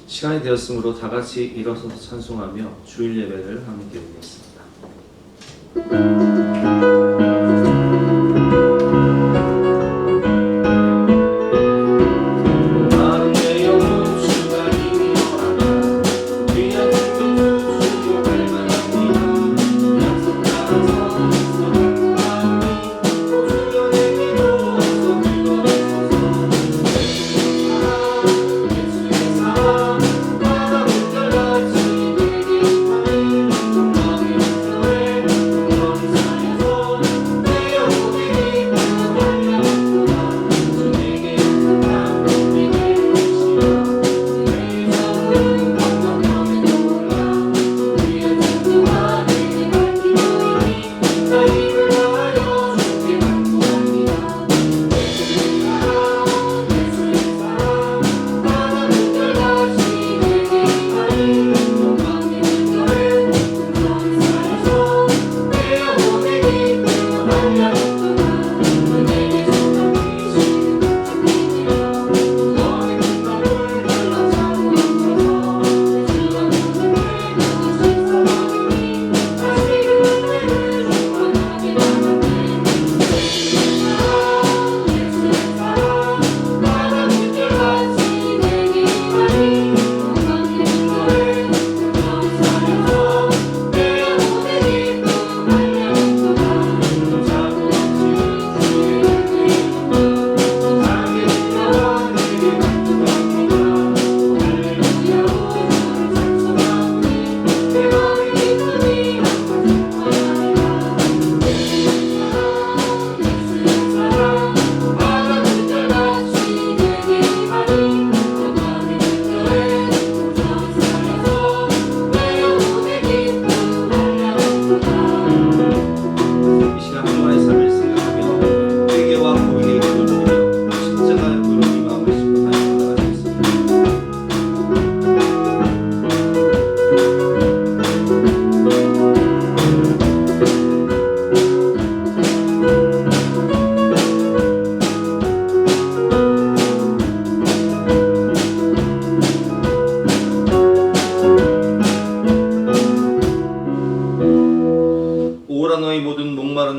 시간이 되었으므로 다 같이 일어서서 찬송하며 주일 예배를 함께 드리겠습니다.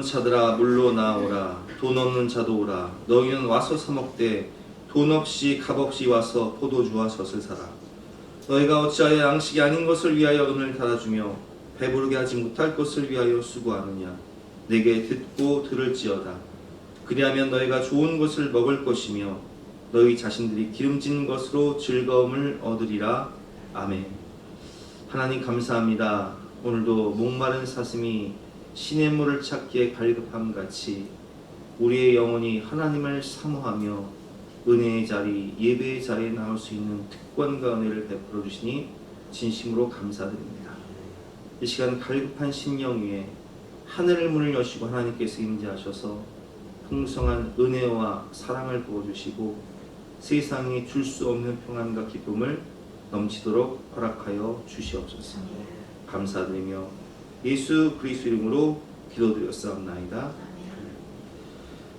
자들아 물로 나오라. 돈 없는 자도 오라. 너희는 와서 사 먹되 돈 없이 값 없이 와서 포도주와 젖을 사라. 너희가 어찌하여 양식이 아닌 것을 위하여 은을 달아주며 배부르게 하지 못할 것을 위하여 수고하느냐. 내게 듣고 들을지어다. 그리하면 너희가 좋은 것을 먹을 것이며 너희 자신들이 기름진 것으로 즐거움을 얻으리라. 아멘. 하나님 감사합니다. 오늘도 목마른 사슴이 신의 물을 찾기에 갈급함같이 우리의 영혼이 하나님을 사모하며 은혜의 자리, 예배의 자리에 나올 수 있는 특권과 은혜를 베풀어 주시니 진심으로 감사드립니다. 이 시간 갈급한 심령 위에 하늘의 문을 여시고 하나님께서 임재하셔서 풍성한 은혜와 사랑을 부어주시고 세상이 줄 수 없는 평안과 기쁨을 넘치도록 허락하여 주시옵소서. 감사드리며 예수 그리스도 이름으로 기도드렸사옵나이다.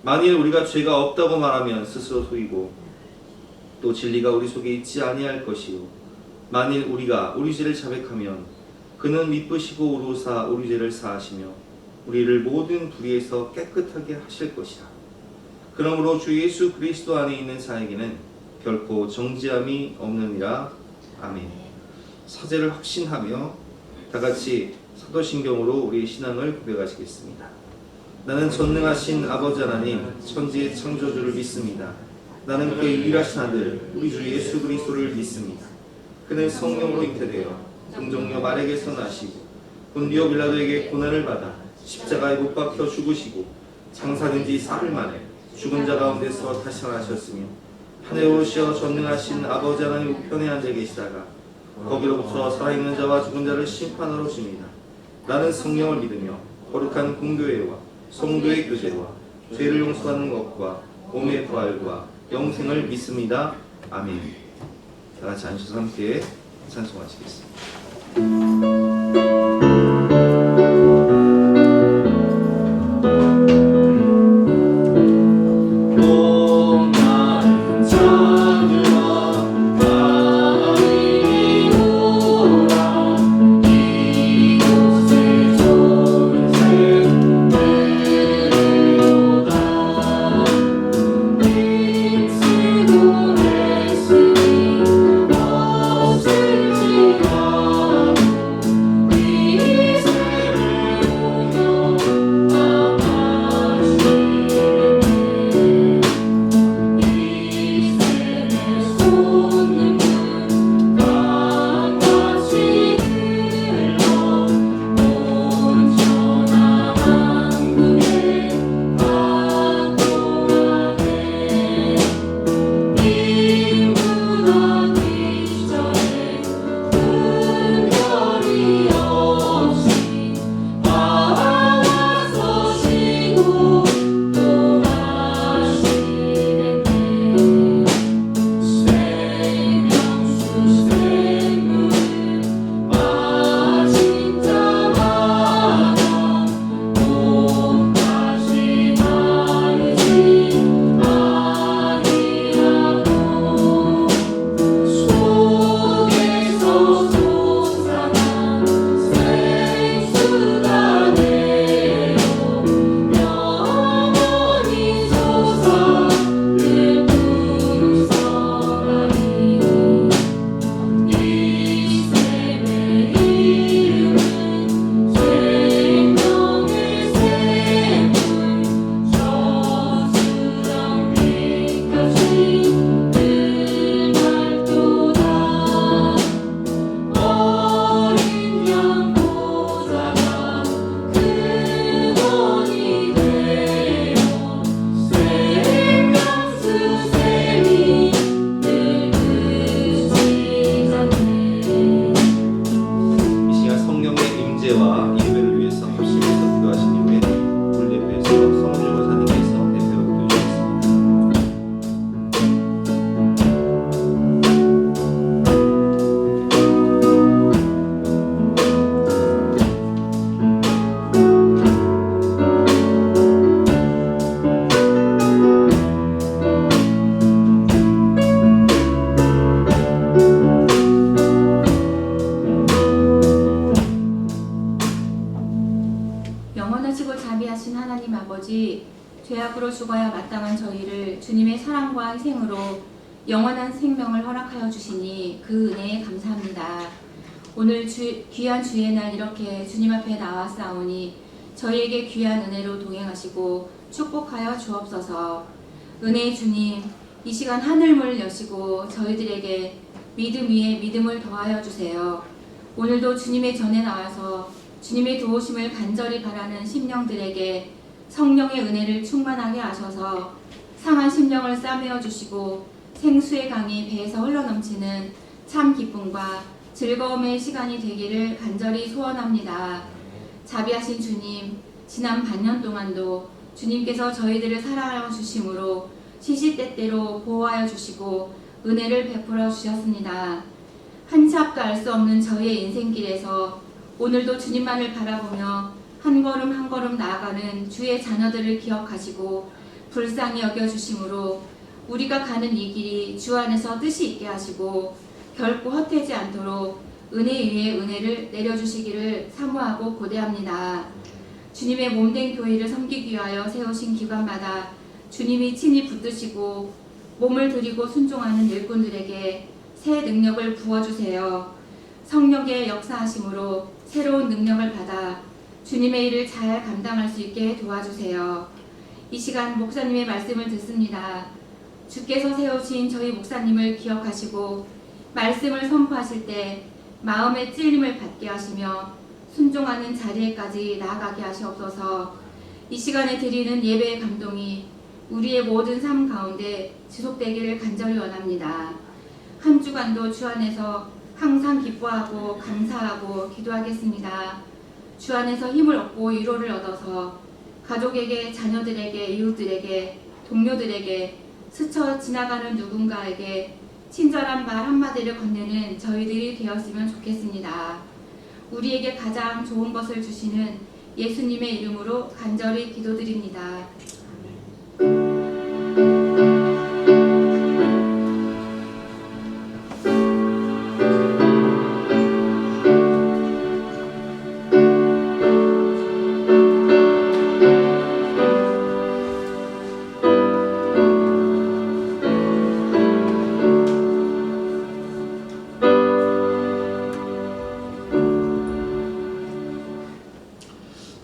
만일 우리가 죄가 없다고 말하면 스스로 속이고 또 진리가 우리 속에 있지 아니할 것이요 만일 우리가 우리 죄를 자백하면 그는 미쁘시고 오로사 우리 죄를 사하시며 우리를 모든 불의에서 깨끗하게 하실 것이라. 그러므로 주 예수 그리스도 안에 있는 자에게는 결코 정죄함이 없느니라. 아멘. 사죄를 확신하며 다같이 사도신경으로 우리의 신앙을 고백하시겠습니다. 나는 전능하신 아버지 하나님 천지의 창조주를 믿습니다. 나는 그의 유일하신 아들 우리 주 예수 그리스도를 믿습니다. 그는 성령으로 잉태되어 동정녀 마리아에게서 나시고 본디오 빌라도에게 고난을 받아 십자가에 못 박혀 죽으시고 장사된 지 사흘 만에 죽은 자 가운데서 다시 살아나셨으며 하늘에 오르시어 전능하신 아버지 하나님 우편에 앉아 계시다가 거기로부터 살아있는 자와 죽은 자를 심판하러 오십니다. 나는 성령을 믿으며 거룩한 공교회와 성도의 교제와 죄를 용서하는 것과 몸의 부활과 영생을 믿습니다. 아멘. 다 같이 앉으셔서 함께 찬송하시겠습니다. 목마른 자들아 나의 죄악으로 죽어야 마땅한 저희를 주님의 사랑과 희생으로 영원한 생명을 허락하여 주시니 그 은혜에 감사합니다. 오늘 귀한 주의 날 이렇게 주님 앞에 나왔사오니 저희에게 귀한 은혜로 동행하시고 축복하여 주옵소서. 은혜의 주님, 이 시간 하늘문을 여시고 저희들에게 믿음 위에 믿음을 더하여 주세요. 오늘도 주님의 전에 나와서 주님의 도우심을 간절히 바라는 심령들에게 성령의 은혜를 충만하게 하셔서 상한 심령을 싸매어 주시고 생수의 강이 배에서 흘러넘치는 참 기쁨과 즐거움의 시간이 되기를 간절히 소원합니다. 자비하신 주님, 지난 반년 동안도 주님께서 저희들을 사랑하여 주심으로 시시때때로 보호하여 주시고 은혜를 베풀어 주셨습니다. 한치 앞도 알 수 없는 저희의 인생길에서 오늘도 주님만을 바라보며 한 걸음 한 걸음 나아가는 주의 자녀들을 기억하시고 불쌍히 여겨주심으로 우리가 가는 이 길이 주 안에서 뜻이 있게 하시고 결코 헛되지 않도록 은혜 위에 은혜를 내려주시기를 사모하고 고대합니다. 주님의 몸된 교회를 섬기기 위하여 세우신 기관마다 주님이 친히 붙드시고 몸을 들이고 순종하는 일꾼들에게 새 능력을 부어주세요. 성령의 역사하심으로 새로운 능력을 받아 주님의 일을 잘 감당할 수 있게 도와주세요. 이 시간 목사님의 말씀을 듣습니다. 주께서 세우신 저희 목사님을 기억하시고 말씀을 선포하실 때 마음의 찔림을 받게 하시며 순종하는 자리에까지 나아가게 하시옵소서. 이 시간에 드리는 예배의 감동이 우리의 모든 삶 가운데 지속되기를 간절히 원합니다. 한 주간도 주 안에서 항상 기뻐하고 감사하고 기도하겠습니다. 주 안에서 힘을 얻고 위로를 얻어서 가족에게, 자녀들에게, 이웃들에게, 동료들에게, 스쳐 지나가는 누군가에게 친절한 말 한마디를 건네는 저희들이 되었으면 좋겠습니다. 우리에게 가장 좋은 것을 주시는 예수님의 이름으로 간절히 기도드립니다.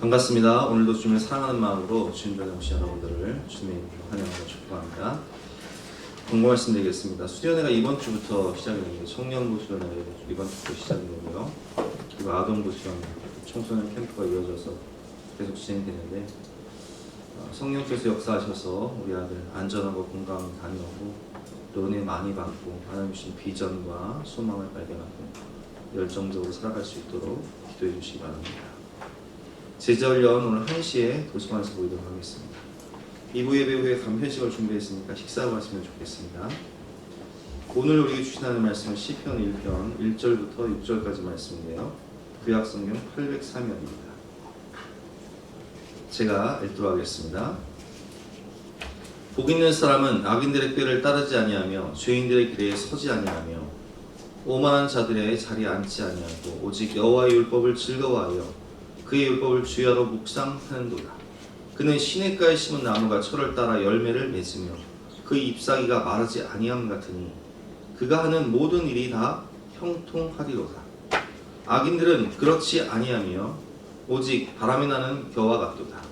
반갑습니다. 오늘도 주님을 사랑하는 마음으로 주님 전에 오신 여러분들을 주님의 이름으로 환영하고 축복합니다. 공고 말씀드리겠습니다. 수련회가 이번 주부터 시작이 됩니다. 청년부 수련회가 이번 주부터 시작이 되고요. 그리고 아동부 수련회, 청소년 캠프가 이어져서 계속 진행되는데 성령께서 역사하셔서 우리 아들 안전하고 건강히 다녀오고 또 은혜 많이 받고 하나님 주신 비전과 소망을 발견하고 열정적으로 살아갈 수 있도록 기도해 주시기 바랍니다. 제자훈련 오늘 1시에 도서관에서 보이도록 하겠습니다. 2부 예배 후에 감편식을 준비했으니까 식사하고 가시면 좋겠습니다. 오늘 우리에게 주시는 말씀은 시편 1편 1절부터 6절까지 말씀인데요. 구약성경 803면입니다. 제가 읽도록 하겠습니다. 복 있는 사람은 악인들의 꾀를 따르지 아니하며 죄인들의 길에 서지 아니하며 오만한 자들의 자리에 앉지 아니하고 오직 여호와의 율법을 즐거워하여 그의 율법을 주야로 묵상하는도다. 그는 시냇가에 심은 나무가 철을 따라 열매를 맺으며 그 잎사귀가 마르지 아니함 같으니 그가 하는 모든 일이 다 형통하리로다. 악인들은 그렇지 아니하며 오직 바람이 나는 겨와 같도다.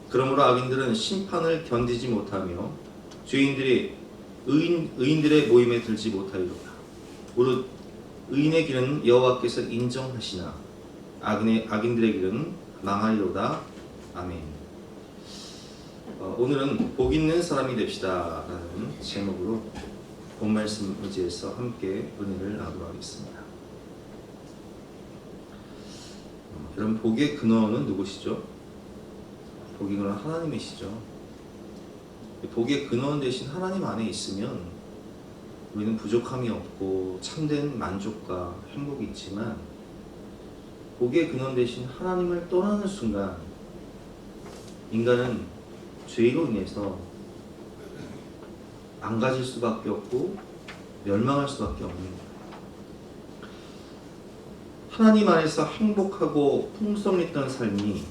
그러므로 악인들은 심판을 견디지 못하며 죄인들이 의인들의 모임에 들지 못하리로다. 무릇 의인의 길은 여호와께서 인정하시나 악인들의 길은 망하리로다. 아멘. 오늘은 복 있는 사람이 됩시다 라는 제목으로 본 말씀 의지해서 함께 은혜를 나누도록 하겠습니다. 여러분, 복의 근원은 누구시죠? 복의 근원은 하나님이시죠. 복의 근원 되신 하나님 안에 있으면 우리는 부족함이 없고 참된 만족과 행복이 있지만 복의 근원 되신 하나님을 떠나는 순간 인간은 죄로 인해서 망가질 수밖에 없고 멸망할 수밖에 없는 거예요. 하나님 안에서 행복하고 풍성했던 삶이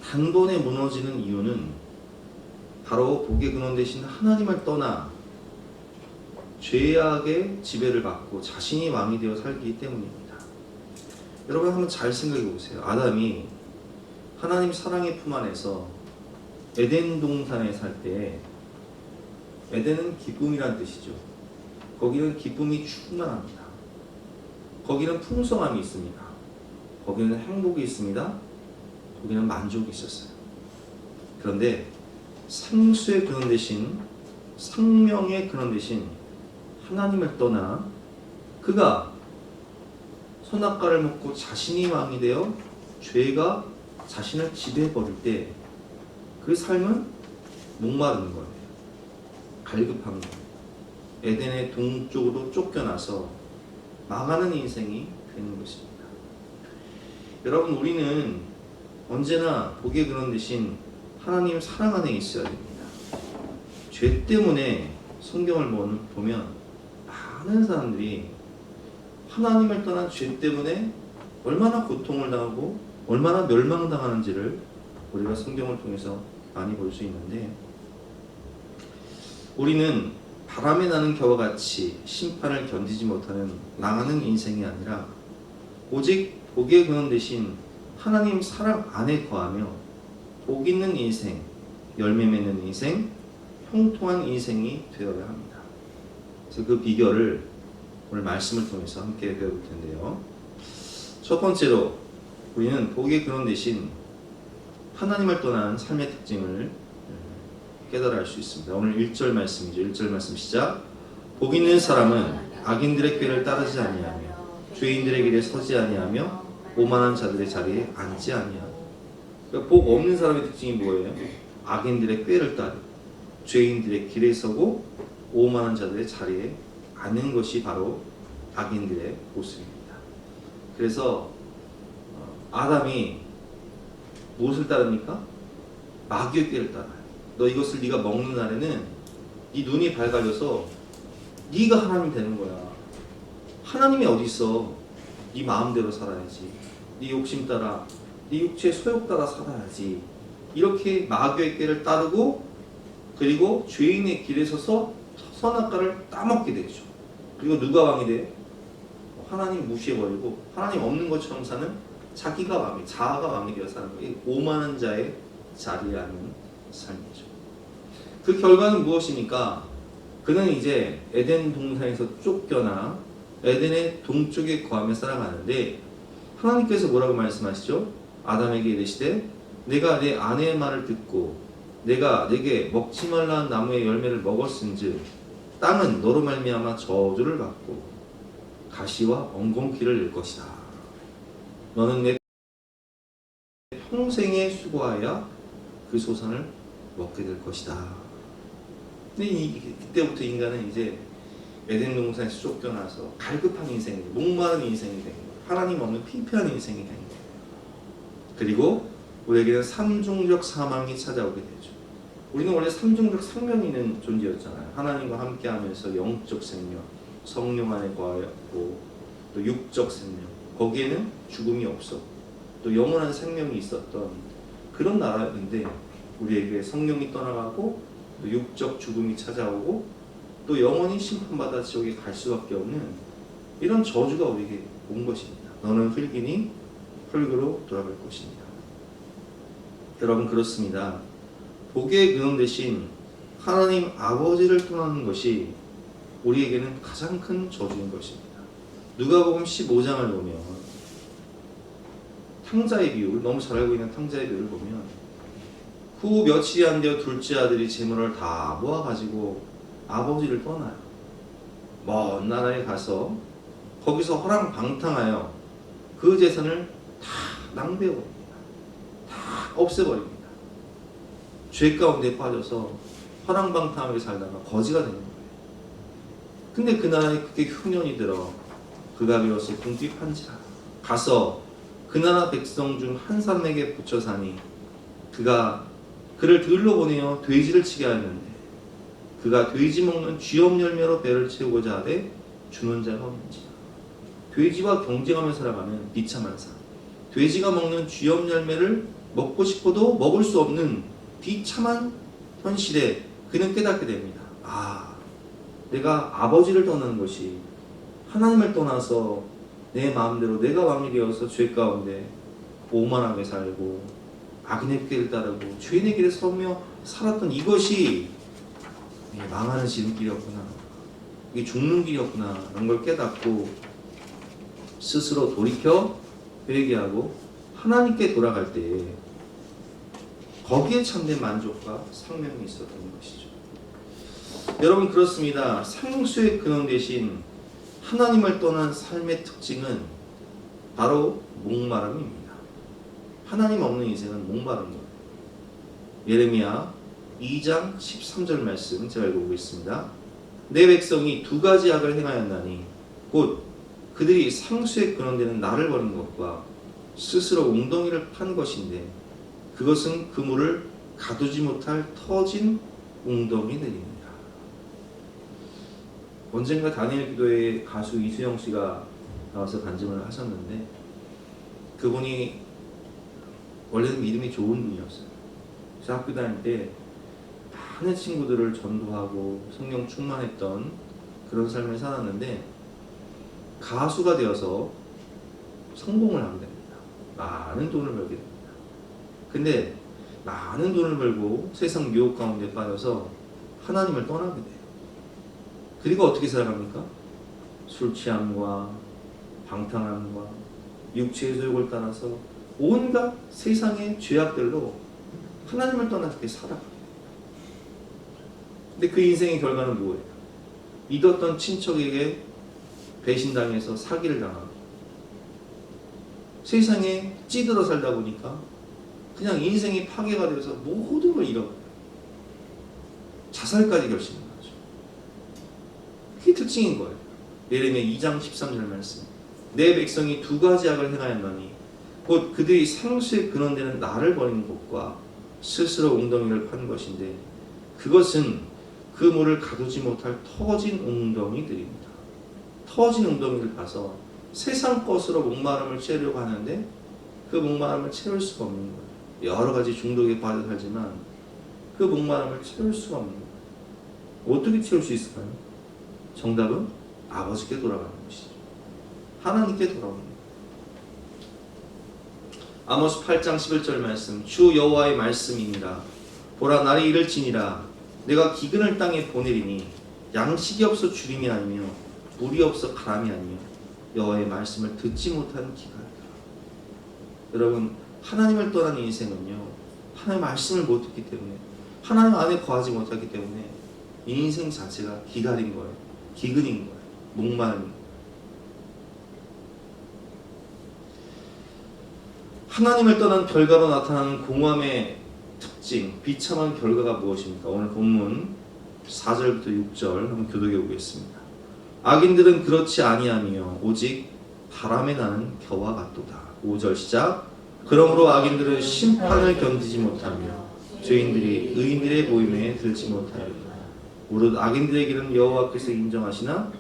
단번에 무너지는 이유는 바로 복의 근원 되신 하나님을 떠나 죄악의 지배를 받고 자신이 왕이 되어 살기 때문입니다. 여러분 한번 잘 생각해 보세요. 아담이 하나님 사랑의 품 안에서 에덴 동산에 살 때, 에덴은 기쁨이란 뜻이죠. 거기는 기쁨이 충만합니다. 거기는 풍성함이 있습니다. 거기는 행복이 있습니다. 거기는 만족이 있었어요. 그런데 생수의 근원 대신, 생명의 근원 대신 하나님을 떠나 그가 선악과를 먹고 자신이 왕이 되어 죄가 자신을 지배해 버릴 때 그 삶은 목마른 거예요. 갈급한 거예요. 에덴의 동쪽으로 쫓겨나서 망하는 인생이 되는 것입니다. 여러분, 우리는 언제나 복의 근원 대신 하나님 사랑 안에 있어야 됩니다. 죄 때문에 성경을 보면 많은 사람들이 하나님을 떠난 죄 때문에 얼마나 고통을 당하고 얼마나 멸망당하는지를 우리가 성경을 통해서 많이 볼 수 있는데, 우리는 바람에 나는 겨와 같이 심판을 견디지 못하는 망하는 인생이 아니라 오직 복의 근원 대신 하나님 사랑 안에 거하며 복 있는 인생, 열매 맺는 인생, 형통한 인생이 되어야 합니다. 그래서 그 비결을 오늘 말씀을 통해서 함께 배워볼 텐데요. 첫 번째로 우리는 복의 근원 대신 하나님을 떠난 삶의 특징을 깨달아 알 수 있습니다. 오늘 1절 말씀이죠. 1절 말씀 시작. 복 있는 사람은 악인들의 꾀를 따르지 아니하며 죄인들의 길에 서지 아니하며 오만한 자들의 자리에 앉지 아니하며. 그러니까 복 없는 사람의 특징이 뭐예요? 악인들의 꾀를 따르고 죄인들의 길에 서고 오만한 자들의 자리에 앉는 것이 바로 악인들의 모습입니다. 그래서 아담이 무엇을 따릅니까? 마귀의 꾀를 따라요. 너 이것을 네가 먹는 날에는 네 눈이 밝아져서 네가 하나님 되는 거야. 하나님이 어디 있어? 네 마음대로 살아야지. 네 욕심 따라, 네 육체의 소욕 따라 살아야지. 이렇게 마귀의 꾀를 따르고, 그리고 죄인의 길에 서서 선악과를 따먹게 되죠. 그리고 누가 왕이 돼? 하나님 무시해버리고 하나님 없는 것처럼 사는 자기가 왕이, 자아가 왕이 되어 사는 거예요. 오만한 자의 자리에 앉는 삶이죠. 그 결과는 무엇입니까? 그는 이제 에덴 동산에서 쫓겨나 에덴의 동쪽에 거하며 살아가는데, 하나님께서 뭐라고 말씀하시죠? 아담에게 이르시되 내가 내 아내의 말을 듣고 내가 내게 먹지 말라는 나무의 열매를 먹었은즉 땅은 너로 말미암아 저주를 받고 가시와 엉겅퀴를 낼 것이다. 너는 내 평생에 수고하여 그 소산을 먹게 될 것이다. 근데 그때부터 인간은 이제 에덴 동산에서 쫓겨나서 갈급한 인생이, 목마른 인생이 된 거예요. 하나님 없는 피폐한 인생이 된 거예요. 그리고 우리에게는 삼중적 사망이 찾아오게 되죠. 우리는 원래 삼중적 생명이 있는 존재였잖아요. 하나님과 함께하면서 영적 생명, 성령 안에 거하였고, 또 육적 생명, 거기에는 죽음이 없었고, 또 영원한 생명이 있었던 그런 나라인데, 우리에게 성령이 떠나가고 또 육적 죽음이 찾아오고 또 영원히 심판받아 지옥에 갈 수밖에 없는 이런 저주가 우리에게 온 것입니다. 너는 흙이니 흙으로 돌아갈 것입니다. 여러분, 그렇습니다. 복의 근원 대신 하나님 아버지를 떠나는 것이 우리에게는 가장 큰 저주인 것입니다. 누가복음 15장을 보면 탕자의 비유, 너무 잘 알고 있는 탕자의 비유를 보면 후 며칠이 안 되어 둘째 아들이 재물을 다 모아가지고 아버지를 떠나요. 먼 나라에 가서 거기서 허랑방탕하여 그 재산을 다 낭비해버립니다. 다 없애버립니다. 죄 가운데 빠져서 허랑방탕하게 살다가 거지가 되는 거예요. 근데 그 나라에 그게 흉년이 들어 그가 비로소 궁핍한지라 가서 그 나라 백성 중 한 사람에게 붙여 사니 그가 그를 들러 보내어 돼지를 치게 하였는데 그가 돼지 먹는 쥐업 열매로 배를 채우고자 하되 주는 자가 없는지라. 돼지와 경쟁하며 살아가는 비참한 삶, 돼지가 먹는 쥐업 열매를 먹고 싶어도 먹을 수 없는 비참한 현실에 그는 깨닫게 됩니다. 내가 아버지를 떠나는 것이 하나님을 떠나서 내 마음대로 내가 왕이 되어서 죄 가운데 오만하게 살고 악인의 길을 따르고 죄인의 길에 서며 살았던 이것이 망하는 지름길이었구나, 이게 죽는 길이었구나 라는 걸 깨닫고 스스로 돌이켜 회개하고 하나님께 돌아갈 때 거기에 참된 만족과 상명이 있었던 것이죠. 여러분, 그렇습니다. 상수의 근원 대신 하나님을 떠난 삶의 특징은 바로 목마름입니다. 하나님 없는 인생은 목마른 거예요. 예레미야 2장 13절 말씀 제가 읽어보겠습니다. 내 백성이 두 가지 악을 행하였나니 곧 그들이 상수에 근원되는 나를 버린 것과 스스로 웅덩이를 판 것인데 그것은 그물을 가두지 못할 터진 웅덩이들입니다. 언젠가 다니엘 기도에 가수 이수영 씨가 나와서 간증을 하셨는데, 그분이 원래는 믿음이 좋은 분이었어요. 그래서 학교 다닐 때 많은 친구들을 전도하고 성령 충만했던 그런 삶을 살았는데, 가수가 되어서 성공을 하게 됩니다. 많은 돈을 벌게 됩니다. 근데 많은 돈을 벌고 세상 유혹 가운데 빠져서 하나님을 떠나게 돼요. 그리고 어떻게 살아갑니까? 술 취함과 방탕함과 육체의 소욕을 따라서 온갖 세상의 죄악들로 하나님을 떠나 그렇게 살아가요. 근데 그 인생의 결과는 뭐예요? 믿었던 친척에게 배신당해서 사기를 당하고 세상에 찌들어 살다 보니까 그냥 인생이 파괴가 되어서 모든 걸 잃어버려요. 자살까지 결심한 거죠. 그게 특징인 거예요. 예레미야 2장 13절 말씀. 내 백성이 두 가지 악을 행하였나니 곧 그들이 상수에 근원되는 나를 버린 것과 스스로 웅덩이를 판 것인데 그것은 그 물을 가두지 못할 터진 웅덩이들입니다. 터진 웅덩이를 봐서 세상 것으로 목마름을 채우려고 하는데 그 목마름을 채울 수가 없는 거예요. 여러 가지 중독에 빠져 살지만 그 목마름을 채울 수가 없는 거예요. 어떻게 채울 수 있을까요? 정답은 아버지께 돌아가는 것이죠. 하나님께 돌아오는 거예요. 아모스 8장 11절 말씀. 주 여호와의 말씀이니라. 보라, 날이 이를지니라. 내가 기근을 땅에 보내리니 양식이 없어 주림이 아니며 물이 없어 가람이 아니며 여호와의 말씀을 듣지 못하는 기가 있다. 여러분, 하나님을 떠난 인생은요, 하나님의 말씀을 못 듣기 때문에, 하나님 안에 거하지 못하기 때문에 이 인생 자체가 기갈인 거예요. 기근인 거예요. 목마른 거예요. 하나님을 떠난 결과로 나타나는 공허함의 특징, 비참한 결과가 무엇입니까? 오늘 본문 4절부터 6절 한번 교독해 보겠습니다. 악인들은 그렇지 아니하며 오직 바람에 나는 겨와 같도다. 5절 시작. 그러므로 악인들은 심판을 견디지 못하며 죄인들이 의인들의 모임에 들지 못하리라. 무릇 악인들의 길은 여호와께서 인정하시나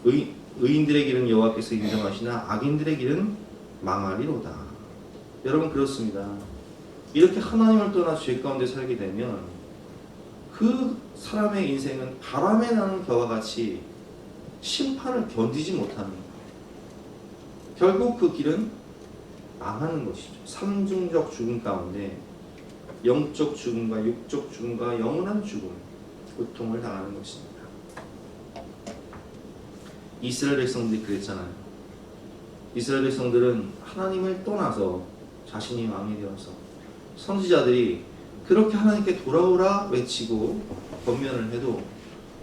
의인들의 길은 여호와께서 인정하시나 악인들의 길은 망하리로다. 여러분, 그렇습니다. 이렇게 하나님을 떠나 죄 가운데 살게 되면 그 사람의 인생은 바람에 나는 겨와 같이 심판을 견디지 못하는 거예요. 결국 그 길은 망하는 것이죠. 삼중적 죽음 가운데 영적 죽음과 육적 죽음과 영원한 죽음, 고통을 당하는 것입니다. 이스라엘 백성들이 그랬잖아요. 이스라엘 백성들은 하나님을 떠나서 자신이 왕이 되어서 선지자들이 그렇게 하나님께 돌아오라 외치고 권면을 해도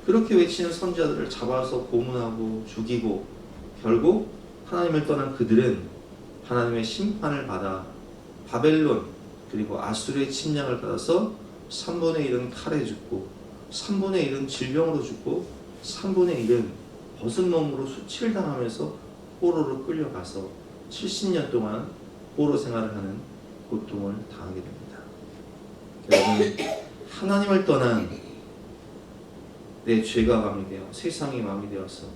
그렇게 외치는 선지자들을 잡아서 고문하고 죽이고 결국 하나님을 떠난 그들은 하나님의 심판을 받아 바벨론 그리고 아수르의 침략을 받아서 3분의 1은 칼에 죽고 3분의 1은 질병으로 죽고 3분의 1은 벗은 몸으로 수치를 당하면서 포로로 끌려가서 70년 동안 포로 생활을 하는 고통을 당하게 됩니다. 여러분, 하나님을 떠난 내 죄가 왕이 되어 세상이 왕이 되어서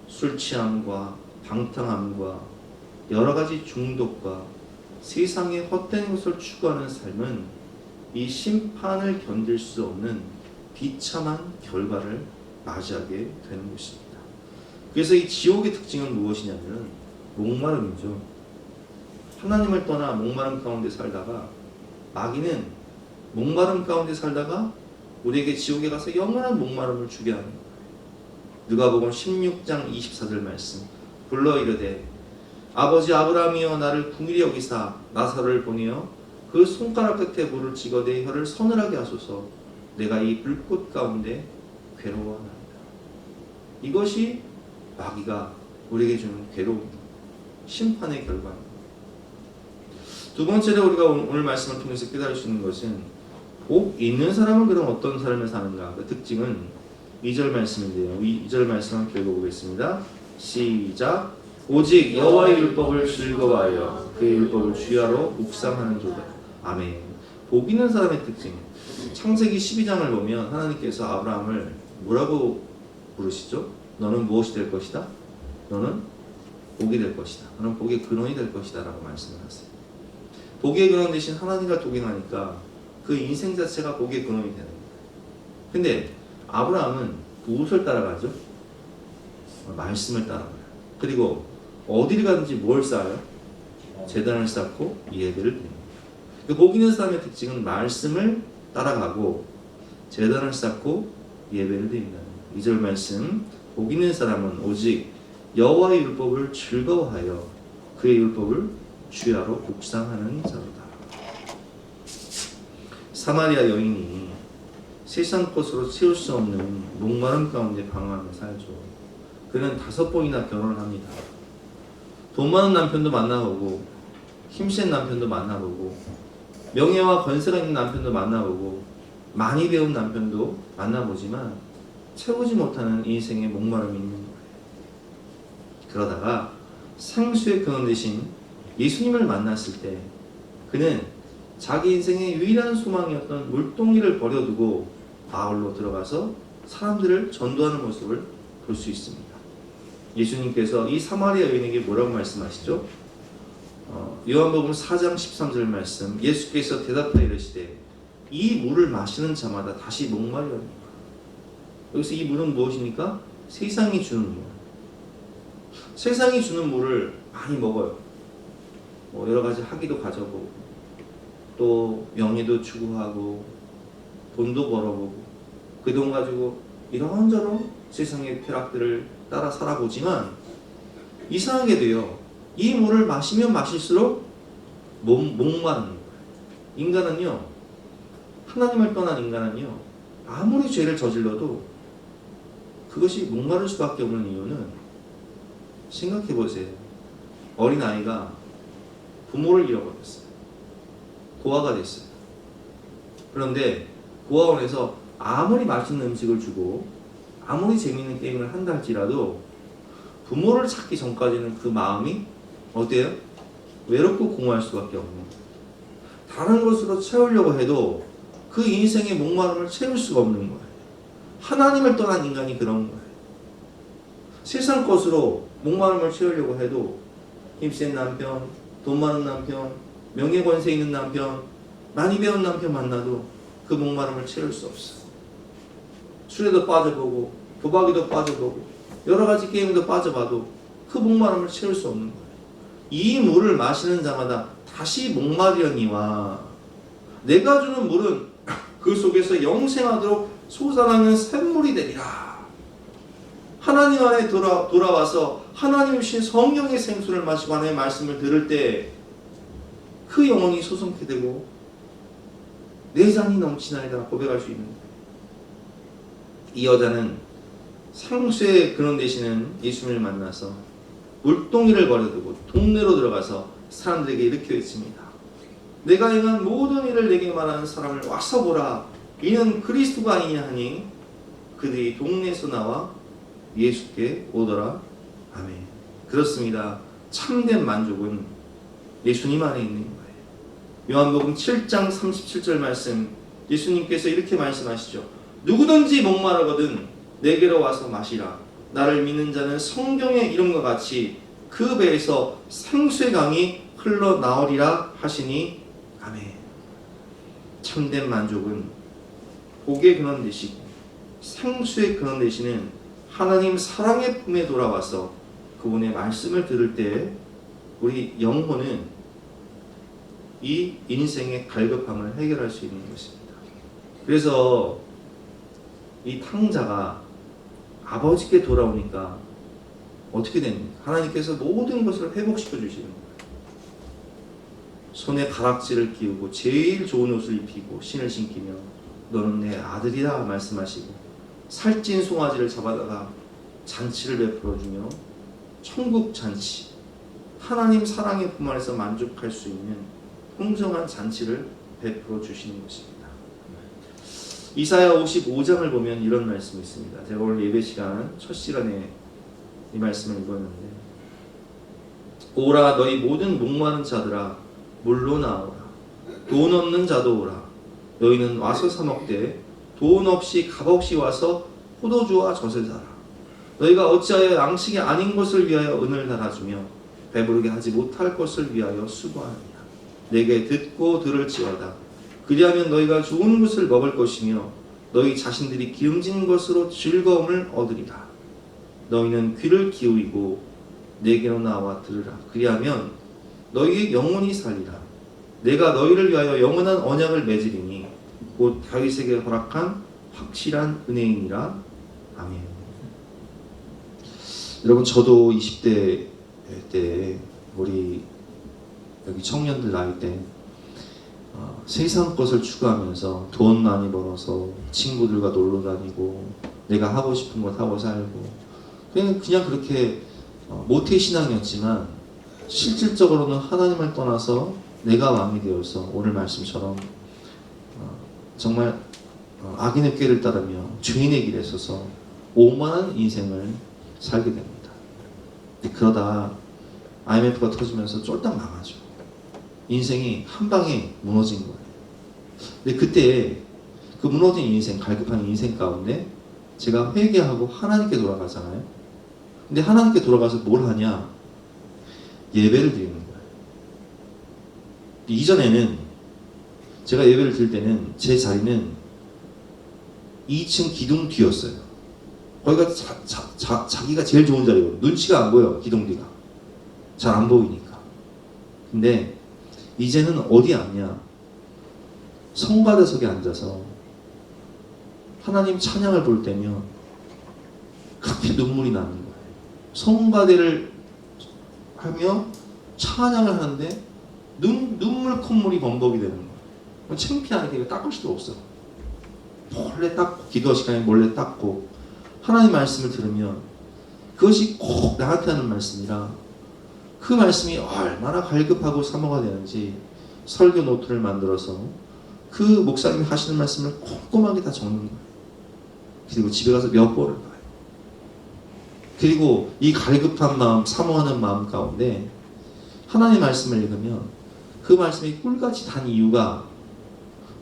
술 취함과 방탕함과 여러 가지 중독과 세상의 헛된 것을 추구하는 삶은 이 심판을 견딜 수 없는 비참한 결과를 맞이하게 되는 것입니다. 그래서 이 지옥의 특징은 무엇이냐면 목마름이죠. 하나님을 떠나 목마름 가운데 살다가 마귀는 목마름 가운데 살다가 우리에게 지옥에 가서 영원한 목마름을 주게 하는 거예요. 누가복음 16장 24절 말씀 불러 이르되 아버지 아브라함이여 나를 긍휼히 여기사 나사로를 보내어 그 손가락 끝에 물을 찍어 내 혀를 서늘하게 하소서 내가 이 불꽃 가운데 괴로워하나이다. 이것이 마귀가 우리에게 주는 괴로움, 심판의 결과입니다. 두 번째로 우리가 오늘 말씀을 통해서 깨달을 수 있는 것은 복 있는 사람은 그럼 어떤 삶을 사는가? 그 특징은 2절 말씀인데요. 2절 말씀 함께 읽어보겠습니다. 시작. 오직 여호와의 율법을 즐거워하여 그의 율법을 주야로 묵상하는 조다. 아멘. 복 있는 사람의 특징. 창세기 12장을 보면 하나님께서 아브라함을 뭐라고 부르시죠? 너는 무엇이 될 것이다? 너는 복이 될 것이다. 너는 복의 근원이 될 것이다 라고 말씀을 하세요. 복의 근원 대신 하나님과 동행하니까 그 인생 자체가 복의 근원이 되는 거예요. 근데 아브라함은 무엇을 따라가죠? 말씀을 따라가요. 그리고 어디를 가든지 뭘 쌓아요? 제단을 쌓고 예배를 드립니다. 그 복 있는 사람의 특징은 말씀을 따라가고 제단을 쌓고 예배를 드린다. 2절 말씀 복 있는 사람은 오직 여호와의 율법을 즐거워하여 그의 율법을 주야로 묵상하는 자로다. 사마리아 여인이 세상 것으로 채울 수 없는 목마름 가운데 방황하며 살죠. 그는 5번이나 결혼을 합니다. 돈 많은 남편도 만나보고 힘센 남편도 만나보고 명예와 권세가 있는 남편도 만나보고 많이 배운 남편도 만나보지만 채우지 못하는 인생의 목마름이 있는 거예요. 그러다가 생수의 근원 대신 예수님을 만났을 때 그는 자기 인생의 유일한 소망이었던 물동이를 버려두고 마을로 들어가서 사람들을 전도하는 모습을 볼 수 있습니다. 예수님께서 이 사마리아 여인에게 뭐라고 말씀하시죠? 요한복음 4장 13절 말씀 예수께서 대답하여 이르시되 이 물을 마시는 자마다 다시 목마르리라. 여기서 이 물은 무엇입니까? 세상이 주는 물. 세상이 주는 물을 많이 먹어요. 여러 가지 학위도 가져보고 또 명예도 추구하고 돈도 벌어보고 그 돈 가지고 이런저런 세상의 쾌락들을 따라 살아보지만 이상하게도요 이 물을 마시면 마실수록 목마르는 거예요. 인간은요 하나님을 떠난 인간은요 아무리 죄를 저질러도 그것이 목마를 수밖에 없는 이유는 생각해보세요. 어린아이가 부모를 잃어버렸어요. 고아가 됐어요. 그런데 고아원에서 아무리 맛있는 음식을 주고 아무리 재미있는 게임을 한다 할지라도 부모를 찾기 전까지는 그 마음이 어때요? 외롭고 공허할 수밖에 없는 거예요. 다른 것으로 채우려고 해도 그 인생의 목마름을 채울 수가 없는 거예요. 하나님을 떠난 인간이 그런 거예요. 세상 것으로 목마름을 채우려고 해도 힘센 남편, 돈 많은 남편, 명예 권세 있는 남편, 많이 배운 남편 만나도 그 목마름을 채울 수 없어. 술에도 빠져보고 도박에도 빠져보고 여러 가지 게임도 빠져봐도 그 목마름을 채울 수 없는 거예요. 이 물을 마시는 자마다 다시 목마르려니와 내가 주는 물은 그 속에서 영생하도록 솟아나는 샘물이 되리라. 하나님 안에 돌아와서 하나님 주신 성령의 생수를 마시고 하나님의 말씀을 들을 때 그 영혼이 솟게 되고 내 잔이 넘치나이다 고백할 수 있는 거예요. 이 여자는 생수의 근원 되시는 예수님을 만나서 물동이를 버려두고 동네로 들어가서 사람들에게 이렇게 외칩니다. 내가 행한 모든 일을 내게 말하는 사람을 와서 보라. 이는 그리스도가 아니냐 하니 그들이 동네에서 나와 예수께 오더라. 아멘. 그렇습니다. 참된 만족은 예수님 안에 있는 거예요. 요한복음 7장 37절 말씀 예수님께서 이렇게 말씀하시죠. 누구든지 목마르거든 내게로 와서 마시라. 나를 믿는 자는 성경의 이름과 같이 그 배에서 생수의 강이 흘러나오리라 하시니 아멘. 참된 만족은 복의 근원 되시고 생수의 근원 되시는 하나님 사랑의 품에 돌아와서 그분의 말씀을 들을 때 우리 영혼은 이 인생의 갈급함을 해결할 수 있는 것입니다. 그래서 이 탕자가 아버지께 돌아오니까 어떻게 됩니까? 하나님께서 모든 것을 회복시켜 주시는 거예요. 손에 가락지를 끼우고 제일 좋은 옷을 입히고 신을 신기며 너는 내 아들이다 말씀하시고 살찐 송아지를 잡아다가 잔치를 베풀어주며 천국 잔치, 하나님 사랑의 품 안에서 만족할 수 있는 풍성한 잔치를 베풀어 주시는 것입니다. 이사야 55장을 보면 이런 말씀이 있습니다. 제가 오늘 예배 시간 첫 시간에 이 말씀을 읽었는데, 오라 너희 모든 목마른 자들아 물로 나오라, 돈 없는 자도 오라, 너희는 와서 사 먹되 돈 없이 값없이 와서 포도주와 젖을 사라. 너희가 어찌하여 양식이 아닌 것을 위하여 은을 달아주며 배부르게 하지 못할 것을 위하여 수고하느냐. 내게 듣고 들을지어다. 그리하면 너희가 좋은 것을 먹을 것이며 너희 자신들이 기름진 것으로 즐거움을 얻으리라. 너희는 귀를 기울이고 내게로 나와 들으라. 그리하면 너희의 영혼이 살리라. 내가 너희를 위하여 영원한 언약을 맺으리니 곧 다윗에게 허락한 확실한 은혜이니라. 아멘. 여러분, 저도 20대 때 우리 여기 청년들 나이 때 세상 것을 추구하면서 돈 많이 벌어서 친구들과 놀러 다니고 내가 하고 싶은 것 하고 살고 그냥 그렇게 모태신앙이었지만 실질적으로는 하나님을 떠나서 내가 왕이 되어서 오늘 말씀처럼 정말 악인의 꾀를 따르며 죄인의 길에 서서 오만한 인생을 살게 됩니다. 근데 그러다 IMF가 터지면서 쫄딱 망하죠. 인생이 한 방에 무너진 거예요. 근데 그때 그 무너진 인생, 갈급한 인생 가운데 제가 회개하고 하나님께 돌아가잖아요. 근데 하나님께 돌아가서 뭘 하냐? 예배를 드리는 거예요. 이전에는 제가 예배를 드릴 때는 제 자리는 2층 기둥 뒤였어요. 거기가 자기가 제일 좋은 자리거든요. 눈치가 안 보여, 기둥 뒤가. 잘 안 보이니까. 근데 이제는 어디 앉냐? 성가대석에 앉아서 하나님 찬양을 볼 때면 그렇게 눈물이 나는 거예요. 성가대를 하며 찬양을 하는데 눈물 콧물이 범벅이 되는 거예요. 창피하게 닦을 수도 없어. 몰래 닦고, 기도 시간에 몰래 닦고 하나님 말씀을 들으면 그것이 꼭 나한테 하는 말씀이라 그 말씀이 얼마나 갈급하고 사모가 되는지 설교 노트를 만들어서 그 목사님이 하시는 말씀을 꼼꼼하게 다 적는 거예요. 그리고 집에 가서 몇 번을 봐요. 그리고 이 갈급한 마음, 사모하는 마음 가운데 하나님 말씀을 읽으면 그 말씀이 꿀같이 단 이유가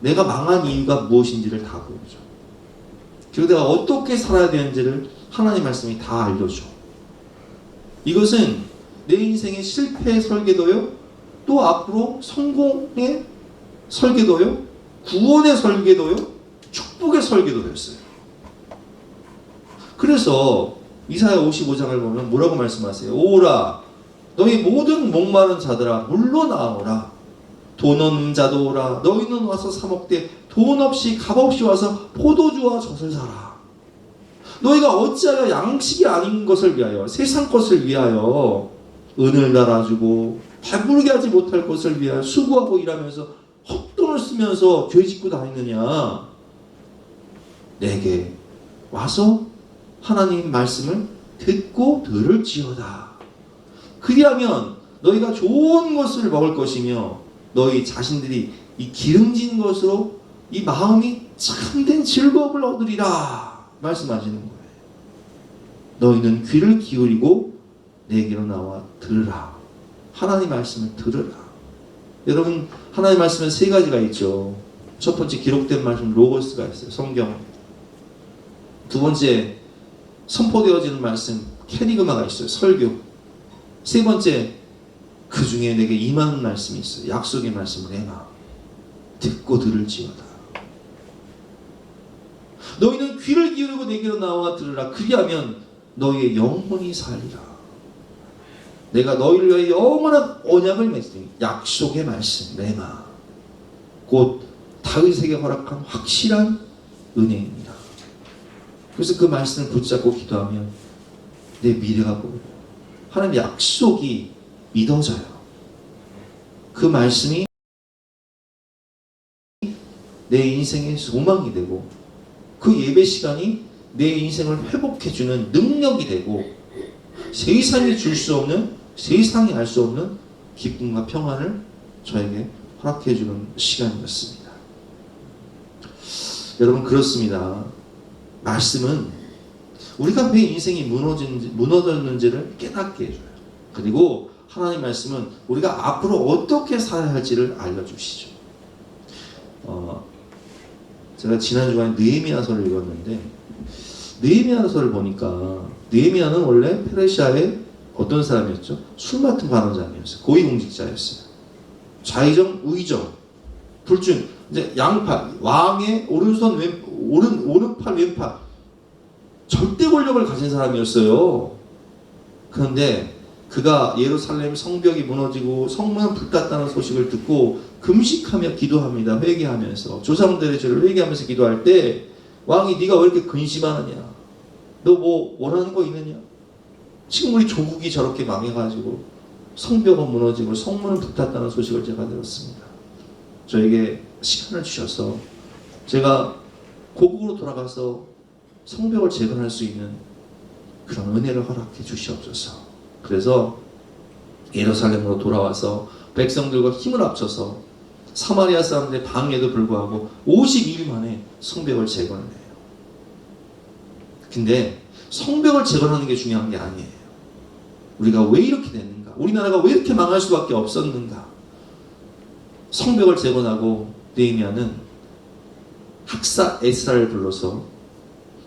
내가 망한 이유가 무엇인지를 다 보여줘. 그리고 내가 어떻게 살아야 되는지를 하나님 말씀이 다 알려줘. 이것은 내 인생의 실패의 설계도요, 또 앞으로 성공의 설계도요, 구원의 설계도요, 축복의 설계도였어요. 그래서 이사야 55장을 보면 뭐라고 말씀하세요? 오라 너희 모든 목마른 자들아 물로 나오라. 돈 없는 자도 오라. 너희는 와서 사 먹되 돈 없이 값없이 와서 포도주와 젖을 사라. 너희가 어찌하여 양식이 아닌 것을 위하여 세상 것을 위하여 은을 달아주고 배부르게 하지 못할 것을 위하여 수고하고 일하면서 헛돈을 쓰면서 죄 짓고 다니느냐. 내게 와서 하나님 말씀을 듣고 들을지어다. 그리하면 너희가 좋은 것을 먹을 것이며 너희 자신들이 이 기름진 것으로 이 마음이 참된 즐거움을 얻으리라 말씀하시는 거예요. 너희는 귀를 기울이고 내게로 나와 들으라. 하나님 말씀을 들으라. 여러분, 하나님 말씀은 세 가지가 있죠. 첫 번째 기록된 말씀 로고스가 있어요. 성경. 두 번째 선포되어지는 말씀 캐리그마가 있어요. 설교. 세 번째 그 중에 내게 임하는 말씀이 있어요. 약속의 말씀 레마. 듣고 들을지어다. 너희는 귀를 기울이고 내게로 나와 들으라. 그리하면 너희의 영혼이 살리라. 내가 너희를 위하여 영원한 언약을 맺으니 약속의 말씀 레마 곧 다윗에게 허락한 확실한 은혜입니다. 그래서 그 말씀을 붙잡고 기도하면 내 미래가 보이고 하나님의 약속이 믿어져요. 그 말씀이 내 인생의 소망이 되고 그 예배 시간이 내 인생을 회복해주는 능력이 되고 세상이 줄 수 없는, 세상이 알 수 없는 기쁨과 평안을 저에게 허락해주는 시간이었습니다. 여러분, 그렇습니다. 말씀은 우리가 왜 인생이 무너졌는지를 깨닫게 해줘요. 그리고 하나님 말씀은 우리가 앞으로 어떻게 살아야 할지를 알려주시죠. 제가 지난 주간에 느헤미야서를 읽었는데 느헤미야서를 보니까 느헤미야는 원래 페르시아의 어떤 사람이었죠? 술 맡은 관원장이었어요. 고위공직자였어요. 좌의정, 우의정, 불중, 이제 양팔, 왕의 오른손, 오른팔, 왼팔, 절대 권력을 가진 사람이었어요. 그런데 그가 예루살렘 성벽이 무너지고 성문은 불탔다는 소식을 듣고 금식하며 기도합니다. 회개하면서 조상들의 죄를 회개하면서 기도할 때 왕이 네가 왜 이렇게 근심하느냐? 너 뭐 원하는 거 있느냐? 지금 우리 조국이 저렇게 망해가지고 성벽은 무너지고 성문은 불탔다는 소식을 제가 들었습니다. 저에게 시간을 주셔서 제가 고국으로 돌아가서 성벽을 재건할 수 있는 그런 은혜를 허락해 주시옵소서. 그래서 예루살렘으로 돌아와서 백성들과 힘을 합쳐서 사마리아 사람들의 방해에도 불구하고 52일 만에 성벽을 재건을 해요. 근데 성벽을 재건하는 게 중요한 게 아니에요. 우리가 왜 이렇게 됐는가? 우리나라가 왜 이렇게 망할 수밖에 없었는가? 성벽을 재건하고 느헤미야는 학사 에스라를 불러서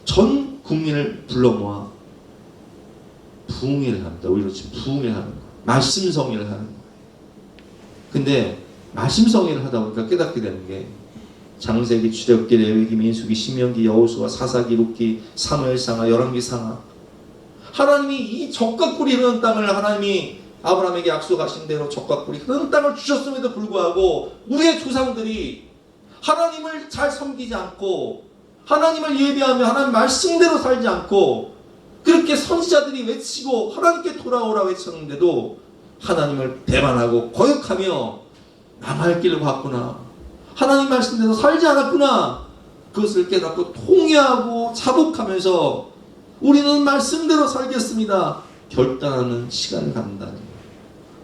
전 국민을 불러 모아 부흥회를 합니다. 오히려 지금 부흥회를 하는 거예요. 말씀성회를 하는 거예요. 근데 말씀성회를 하다 보니까 깨닫게 되는 게 장세기, 출애굽기, 레위기, 민수기, 신명기, 여호수아, 사사기, 룻기, 사무엘상하, 열왕기상하 하나님이 이 적과 꿀이 흐르는 땅을 하나님이 아브라함에게 약속하신 대로 적과 꿀이 흐르는 땅을 주셨음에도 불구하고 우리의 조상들이 하나님을 잘 섬기지 않고 하나님을 예배하며 하나님 말씀대로 살지 않고 그렇게 선지자들이 외치고 하나님께 돌아오라 외쳤는데도 하나님을 배반하고 거역하며 망할 길을 갔구나. 하나님 말씀대로 살지 않았구나. 그것을 깨닫고 통회하고 자복하면서 우리는 말씀대로 살겠습니다. 결단하는 시간을 갖는다는 거예요.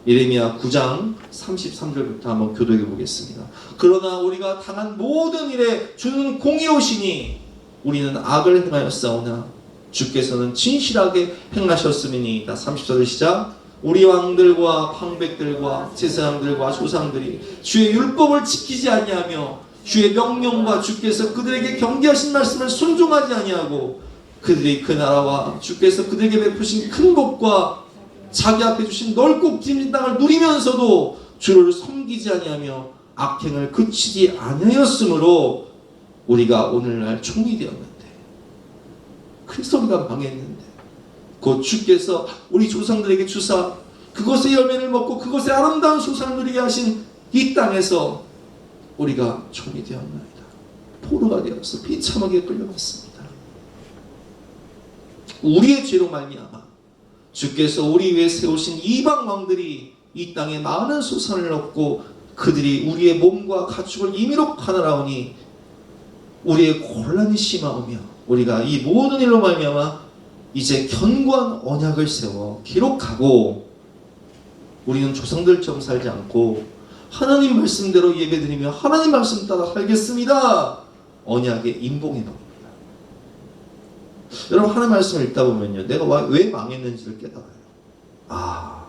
예레미야 9장 33절부터 한번 교독해 보겠습니다. 그러나 우리가 당한 모든 일에 주는 공의로우시니 우리는 악을 행하였사오나 주께서는 진실하게 행하셨음이니이다. 34절 시작. 우리 왕들과 황백들과 제사장들과 조상들이 주의 율법을 지키지 아니하며 주의 명령과 주께서 그들에게 경계하신 말씀을 순종하지 아니하고 그들이 그 나라와 주께서 그들에게 베푸신 큰 복과 자기 앞에 주신 넓고 긴 땅을 누리면서도 주를 섬기지 아니하며 악행을 그치지 아니하였으므로 우리가 오늘날 총이 되었는데 그래서 우리가 망했는데 곧 주께서 우리 조상들에게 주사 그것의 열매를 먹고 그것의 아름다운 소산을 누리게 하신 이 땅에서 우리가 총이 되었나이다. 포로가 되어서 비참하게 끌려갔습니다. 우리의 죄로 말미암아 주께서 우리 위에 세우신 이방 왕들이 이 땅에 많은 소산을 얻고 그들이 우리의 몸과 가축을 임의로 가나라오니 우리의 곤란이 심하오며 우리가 이 모든 일로 말미암아 이제 견고한 언약을 세워 기록하고 우리는 조상들처럼 살지 않고 하나님 말씀대로 예배드리며 하나님 말씀 따라 살겠습니다. 언약에 임봉해 봅니다. 여러분 하나님 말씀을 읽다 보면요, 내가 왜 망했는지를 깨달아요. 아,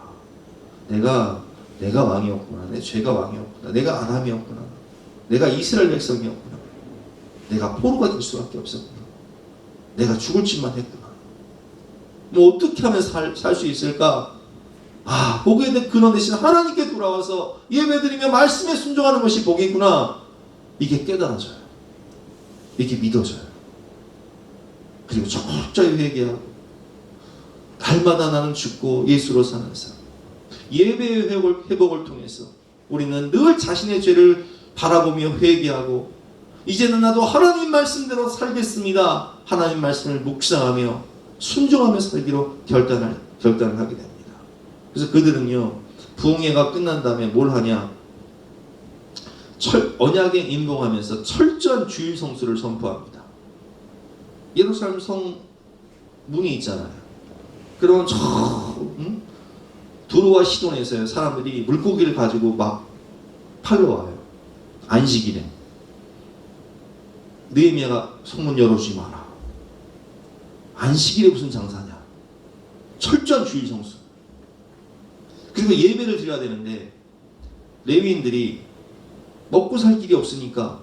내가 왕이었구나. 내 죄가 왕이었구나. 내가 아람이었구나. 내가 이스라엘 백성이었구나. 내가 포로가 될 수밖에 없었구나. 내가 죽을 짓만 했구나. 뭐 어떻게 하면 살 수 있을까? 복의 근원 되신 하나님께 돌아와서 예배드리며 말씀에 순종하는 것이 복이구나. 이게 깨달아져요. 이게 믿어져요. 그리고 철저히 회개하고 날마다 나는 죽고 예수로 사는 삶. 예배의 회복을 통해서 우리는 늘 자신의 죄를 바라보며 회개하고 이제는 나도 하나님 말씀대로 살겠습니다. 하나님 말씀을 묵상하며 순종하며 살기로 결단을 하게 됩니다. 그래서 그들은요, 부흥회가 끝난 다음에 뭘 하냐? 언약에 임봉하면서 철저한 주일 성수를 선포합니다. 예루살렘 성 문이 있잖아요. 그러면 두로와 시돈에서요, 사람들이 물고기를 가지고 막 팔러 와요. 안식일에. 느헤미야가 성문 열어주지 마라. 안식일에 무슨 장사냐? 철저한 주일 성수. 그리고 예배를 드려야 되는데 레위인들이 먹고 살 길이 없으니까,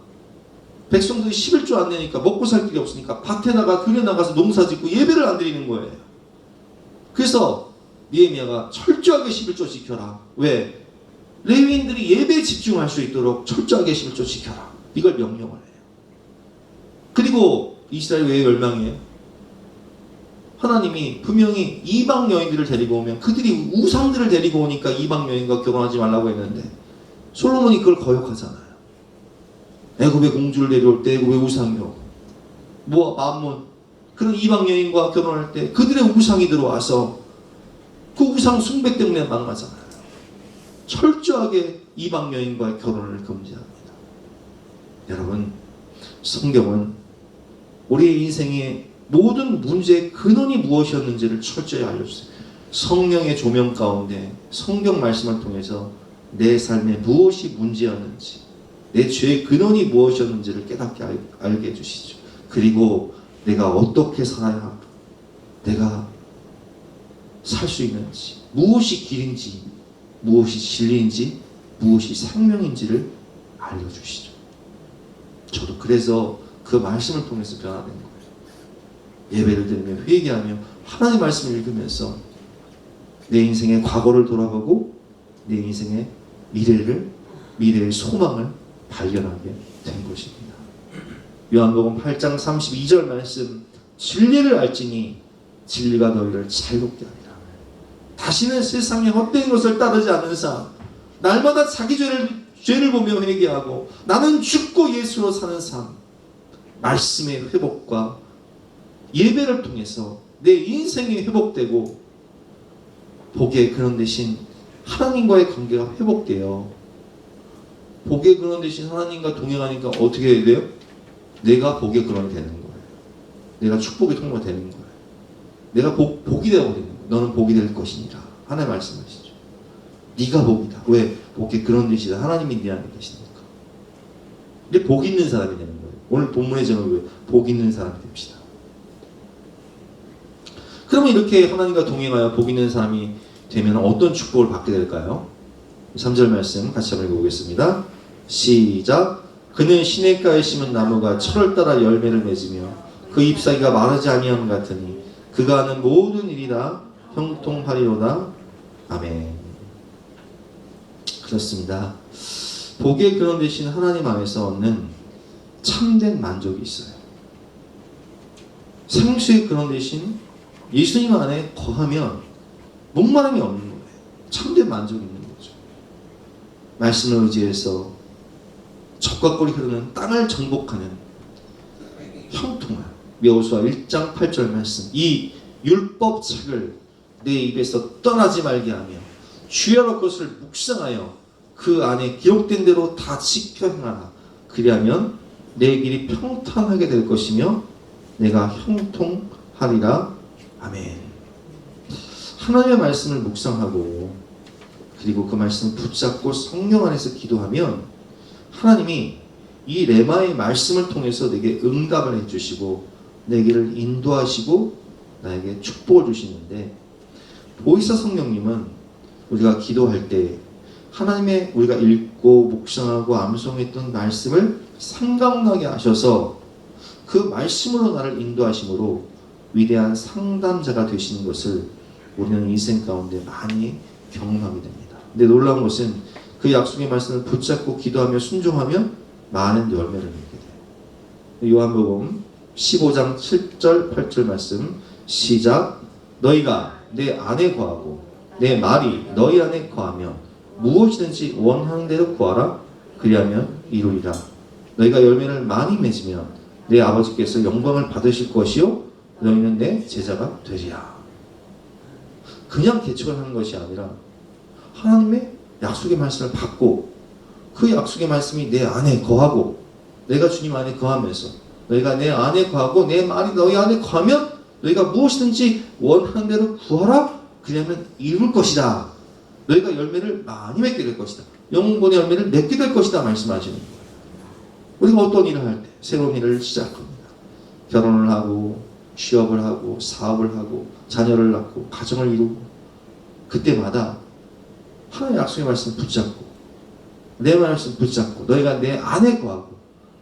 백성들이 11조 안 내니까 먹고 살 길이 없으니까 밭에 나가 들에 나가서 농사 짓고 예배를 안 드리는 거예요. 그래서 느헤미야가 철저하게 11조 지켜라. 왜? 레위인들이 예배에 집중할 수 있도록 철저하게 11조 지켜라. 이걸 명령을 해요. 그리고 이스라엘 왜 멸망해요? 하나님이 분명히 이방 여인들을 데리고 오면 그들이 우상들을 데리고 오니까 이방 여인과 결혼하지 말라고 했는데 솔로몬이 그걸 거역하잖아요. 애굽의 공주를 데려올 때 애굽의 우상이요, 모압, 암몬 그런 이방 여인과 결혼할 때 그들의 우상이 들어와서 그 우상 숭배 때문에 망하잖아요. 철저하게 이방 여인과의 결혼을 금지합니다. 여러분, 성경은 우리의 인생의 모든 문제의 근원이 무엇이었는지를 철저히 알려주세요. 성령의 조명 가운데 성경 말씀을 통해서 내 삶에 무엇이 문제였는지, 내 죄의 근원이 무엇이었는지를 깨닫게 알게 해주시죠. 그리고 내가 어떻게 살아야 내가 살 수 있는지, 무엇이 길인지, 무엇이 진리인지, 무엇이 생명인지를 알려주시죠. 저도 그래서 그 말씀을 통해서 변화된 거예요. 예배를 드리며 회개하며 하나님의 말씀을 읽으면서 내 인생의 과거를 돌아보고 내 인생의 미래의 소망을 발견하게 된 것입니다. 요한복음 8장 32절 말씀, 진리를 알지니 진리가 너희를 자유롭게 하리라. 다시는 세상의 헛된 것을 따르지 않는 삶, 날마다 자기 죄를 보며 회개하고 나는 죽고 예수로 사는 삶, 말씀의 회복과 예배를 통해서 내 인생이 회복되고 복의 근원 대신 하나님과의 관계가 회복돼요. 복의 근원 대신 하나님과 동행하니까 어떻게 돼요? 내가 복의 근원이 되는 거예요. 내가 축복의 통로가 되는 거예요. 내가 복이 되어버리는 거예요. 너는 복이 될 것이니라. 하나님 말씀하시죠. 네가 복이다. 왜? 복의 근원 되시다. 하나님이 네 안에 계시니까. 이제 복 있는 사람이 되는 거예요. 오늘 본문의 제목은 복 있는 사람이 됩시다. 그러면 이렇게 하나님과 동행하여 복 있는 사람이 되면 어떤 축복을 받게 될까요? 3절 말씀 같이 한번 읽어보겠습니다. 시작. 그는 시냇가에 심은 나무가 철을 따라 열매를 맺으며 그 잎사귀가 마르지 아니함 같으니 그가 하는 모든 일이 다 형통하리로다. 아멘. 그렇습니다. 복의 근원 되신 하나님 안에서 얻는 참된 만족이 있어요. 생수의 근원 되신 예수님 안에 거하면 목마름이 없는 거예요. 참된 만족이 있는 거죠. 말씀을 의지해서 적과 꿀이 흐르는 땅을 정복하는 형통한 여호수아 1장 8절 말씀, 이 율법책을 내 입에서 떠나지 말게 하며 주야로 것을 묵상하여 그 안에 기록된 대로 다 지켜 행하라. 그리하면 내 길이 평탄하게 될 것이며 내가 형통하리라. 아멘. 하나님의 말씀을 묵상하고 그리고 그 말씀을 붙잡고 성령 안에서 기도하면 하나님이 이 레마의 말씀을 통해서 내게 응답을 해주시고 내게를 인도하시고 나에게 축복을 주시는데, 보이사 성령님은 우리가 기도할 때 하나님의 우리가 읽고 묵상하고 암송했던 말씀을 생각나게 하셔서 그 말씀으로 나를 인도하심으로 위대한 상담자가 되시는 것을 우리는 인생 가운데 많이 경험하게 됩니다. 근데 놀라운 것은 그 약속의 말씀을 붙잡고 기도하며 순종하면 많은 열매를 맺게 돼요. 요한복음 15장 7절 8절 말씀 시작. 너희가 내 안에 거하고 내 말이 너희 안에 거하면 무엇이든지 원하는 대로 구하라. 그리하면 이루리라. 너희가 열매를 많이 맺으면 내 아버지께서 영광을 받으실 것이요 너희는 내 제자가 되리라. 그냥 개척을 하는 것이 아니라 하나님의 약속의 말씀을 받고 그 약속의 말씀이 내 안에 거하고 내가 주님 안에 거하면서 너희가 내 안에 거하고 내 말이 너희 안에 거하면 너희가 무엇이든지 원하는 대로 구하라. 그러면 이룰 것이다. 너희가 열매를 많이 맺게 될 것이다. 영혼의 열매를 맺게 될 것이다 말씀하시는 거예요. 우리가 어떤 일을 할 때 새로운 일을 시작합니다. 결혼을 하고 취업을 하고 사업을 하고 자녀를 낳고 가정을 이루고 그때마다 하나님의 약속의 말씀 붙잡고 내 말씀 붙잡고 너희가 내 안에 거하고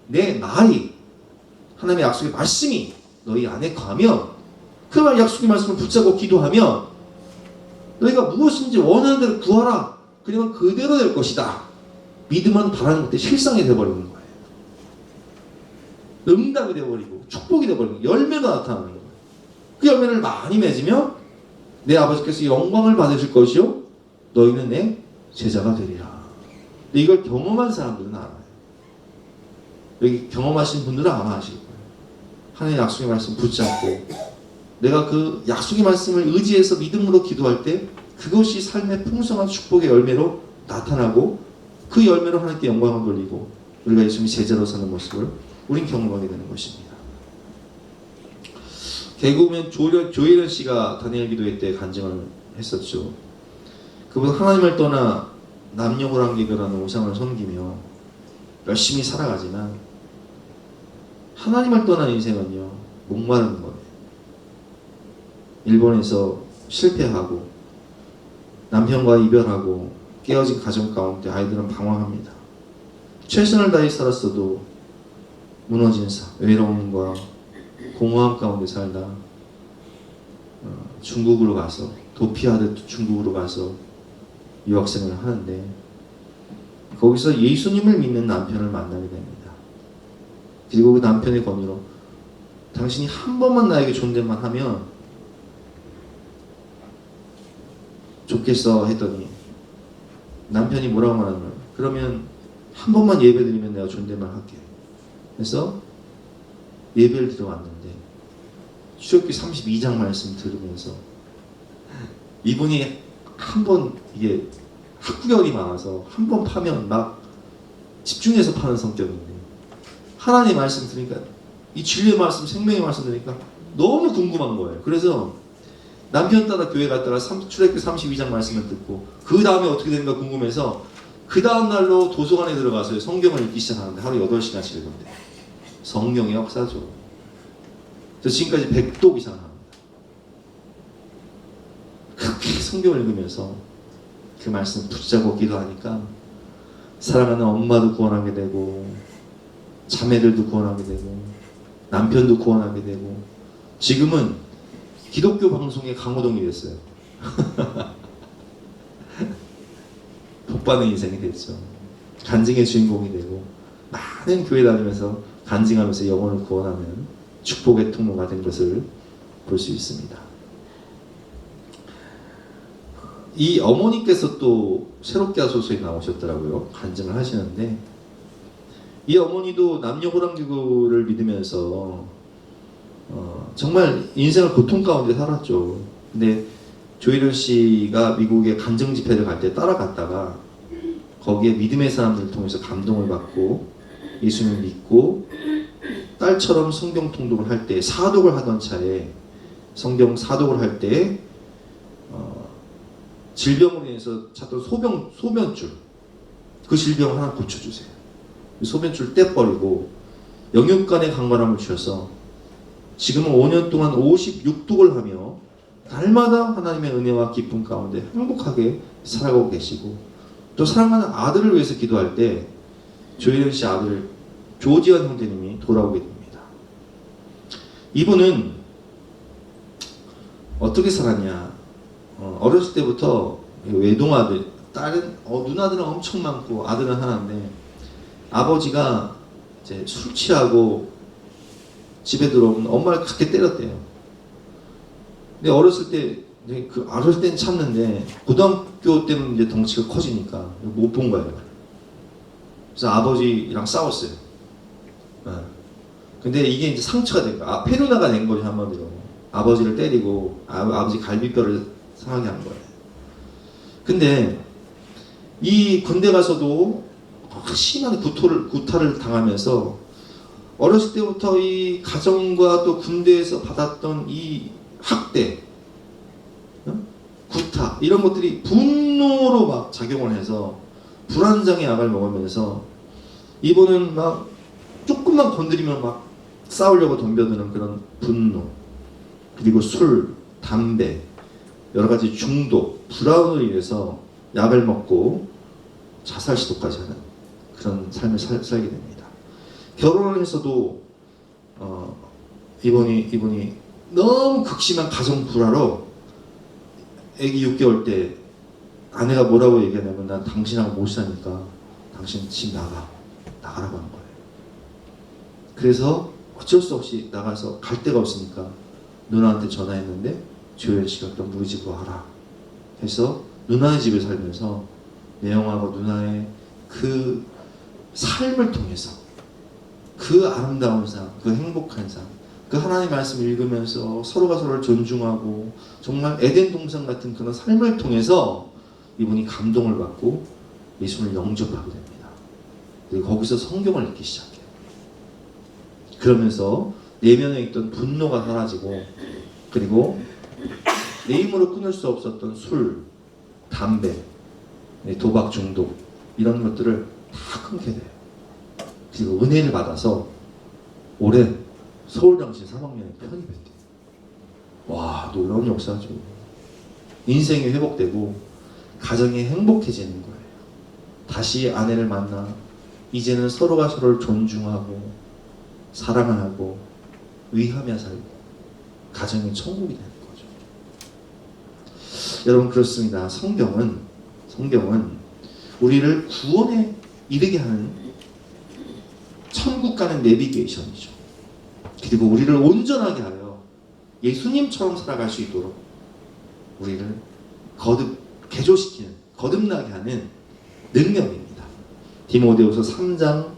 내 말이 하나님의 약속의 말씀이 너희 안에 거하면 그 약속의 말씀을 붙잡고 기도하면 너희가 무엇인지 원하는 대로 구하라. 그러면 그대로 될 것이다. 믿음은 바라는 것들이 실상이 되어버리는 거예요. 응답이 되어버리고 축복이 되어버리고 열매가 나타나는 거예요. 그 열매를 많이 맺으면 내 아버지께서 영광을 받으실 것이요 너희는 내 제자가 되리라. 이걸 경험한 사람들은 알아요. 여기 경험하신 분들은 아마 아실 거예요. 하나님의 약속의 말씀 붙잡고 내가 그 약속의 말씀을 의지해서 믿음으로 기도할 때 그것이 삶의 풍성한 축복의 열매로 나타나고 그 열매로 하나님께 영광을 돌리고 우리가 예수님의 제자로 사는 모습을 우린 경험하게 되는 것입니다. 개그우먼 조혜련 씨가 다니엘 기도회 때 간증을 했었죠. 그분 하나님을 떠나 남녀호랑개교라는 우상을 섬기며 열심히 살아가지만 하나님을 떠난 인생은요 목마른 거예요. 일본에서 실패하고 남편과 이별하고 깨어진 가정 가운데 아이들은 방황합니다. 최선을 다해 살았어도 무너진 삶, 외로움과 공허함 가운데 살다 중국으로 가서 도피하듯 중국으로 가서 유학생을 하는데 거기서 예수님을 믿는 남편을 만나게 됩니다. 그리고 그 남편의 권유로 당신이 한 번만 나에게 존댓말 하면 좋겠어 했더니 남편이 뭐라고 말하냐면 그러면 한 번만 예배드리면 내가 존댓말 할게. 그래서 예배를 들어왔는데 출애굽기 32장 말씀 들으면서 이분이 한 번 이게 학구열이 많아서 한 번 파면 막 집중해서 파는 성격인데 하나님 말씀 들으니까 이 진리의 말씀 생명의 말씀 들으니까 너무 궁금한 거예요. 그래서 남편 따라 교회 갔다가 출애굽기 32장 말씀을 듣고 그 다음에 어떻게 되는가 궁금해서 그 다음 날로 도서관에 들어가서 성경을 읽기 시작하는데 하루 8시간씩 읽는데 성령의 역사죠. 그래서 지금까지 100독 이상 합니다. 그렇게 성경을 읽으면서 그 말씀 붙잡고 기도하니까 사랑하는 엄마도 구원하게 되고 자매들도 구원하게 되고 남편도 구원하게 되고 지금은 기독교 방송의 강호동이 됐어요. 복받는 인생이 됐죠. 간증의 주인공이 되고 많은 교회 다니면서 간증하면서 영혼을 구원하는 축복의 통로가 된 것을 볼 수 있습니다. 이 어머니께서 또 새롭게 하소서에 나오셨더라고요. 간증을 하시는데 이 어머니도 남녀호랑기구를 믿으면서 정말 인생을 고통 가운데 살았죠. 근데 조혜련 씨가 미국에 간증 집회를 갈 때 따라갔다가 거기에 믿음의 사람들을 통해서 감동을 받고 예수님을 믿고 딸처럼 성경 통독을 할 때 사독을 하던 차에 성경 사독을 할 때 질병으로 인해서 찾던 소변줄 그 질병 하나 고쳐주세요. 소변줄 떼버리고 영육간의 강건함을 주셔서 지금은 5년 동안 56독을 하며 날마다 하나님의 은혜와 기쁨 가운데 행복하게 살아가고 계시고 또 사랑하는 아들을 위해서 기도할 때 조혜련 씨 아들 조지현 형제님이 돌아오게 됩니다. 이분은 어떻게 살았냐? 어렸을 때부터 외동아들, 딸은 누나들은 엄청 많고 아들은 하나인데 아버지가 이제 술 취하고 집에 들어오면 엄마를 그렇게 때렸대요. 근데 어렸을 때는 참는데 고등학교 때는 이제 덩치가 커지니까 못 본 거예요. 그래서 아버지랑 싸웠어요. 근데 이게 이제 상처가 된 거야. 페루나가 된 거죠, 한마디로. 아버지를 때리고 아버지 갈비뼈를 상하게 한 거예요. 근데 이 군대 가서도 심한 구타를 당하면서 어렸을 때부터 이 가정과 또 군대에서 받았던 이 학대, 구타 이런 것들이 분노로 막 작용을 해서 불안장애 약을 먹으면서 이분은 막 조금만 건드리면 막 싸우려고 덤벼드는 그런 분노, 그리고 술, 담배, 여러 가지 중독, 불안으로 인해서 약을 먹고 자살 시도까지 하는 그런 삶을 살게 됩니다. 결혼을 해서도 이분이 너무 극심한 가정 불화로 아기 6개월 때 아내가 뭐라고 얘기하냐면 난 당신하고 못 사니까 당신 집 나가라고 한 거예요. 그래서 어쩔 수 없이 나가서 갈 데가 없으니까 누나한테 전화했는데 조현 씨가 그럼 우리 집으로 와라 해서 누나의 집에 살면서 내영하고 누나의 그 삶을 통해서 그 아름다운 삶, 그 행복한 삶, 그 하나님의 말씀을 읽으면서 서로가 서로를 존중하고 정말 에덴 동산 같은 그런 삶을 통해서 이분이 감동을 받고 예수를 영접하게 됩니다. 그리고 거기서 성경을 읽기 시작해요. 그러면서 내면에 있던 분노가 사라지고 그리고 내 힘으로 끊을 수 없었던 술, 담배, 도박 중독 이런 것들을 다 끊게 돼요. 그리고 은혜를 받아서 올해 서울장신 3학년에 편입했대요. 와, 놀라운 역사죠. 인생이 회복되고 가정이 행복해지는 거예요. 다시 아내를 만나 이제는 서로가 서로를 존중하고 사랑하고 위하며 살고 가정이 천국이 되는 거죠. 여러분 그렇습니다. 성경은 우리를 구원에 이르게 하는 천국 가는 내비게이션이죠. 그리고 우리를 온전하게 하여 예수님처럼 살아갈 수 있도록 우리를 거듭나게 하는 능력입니다. 디모데후서 3장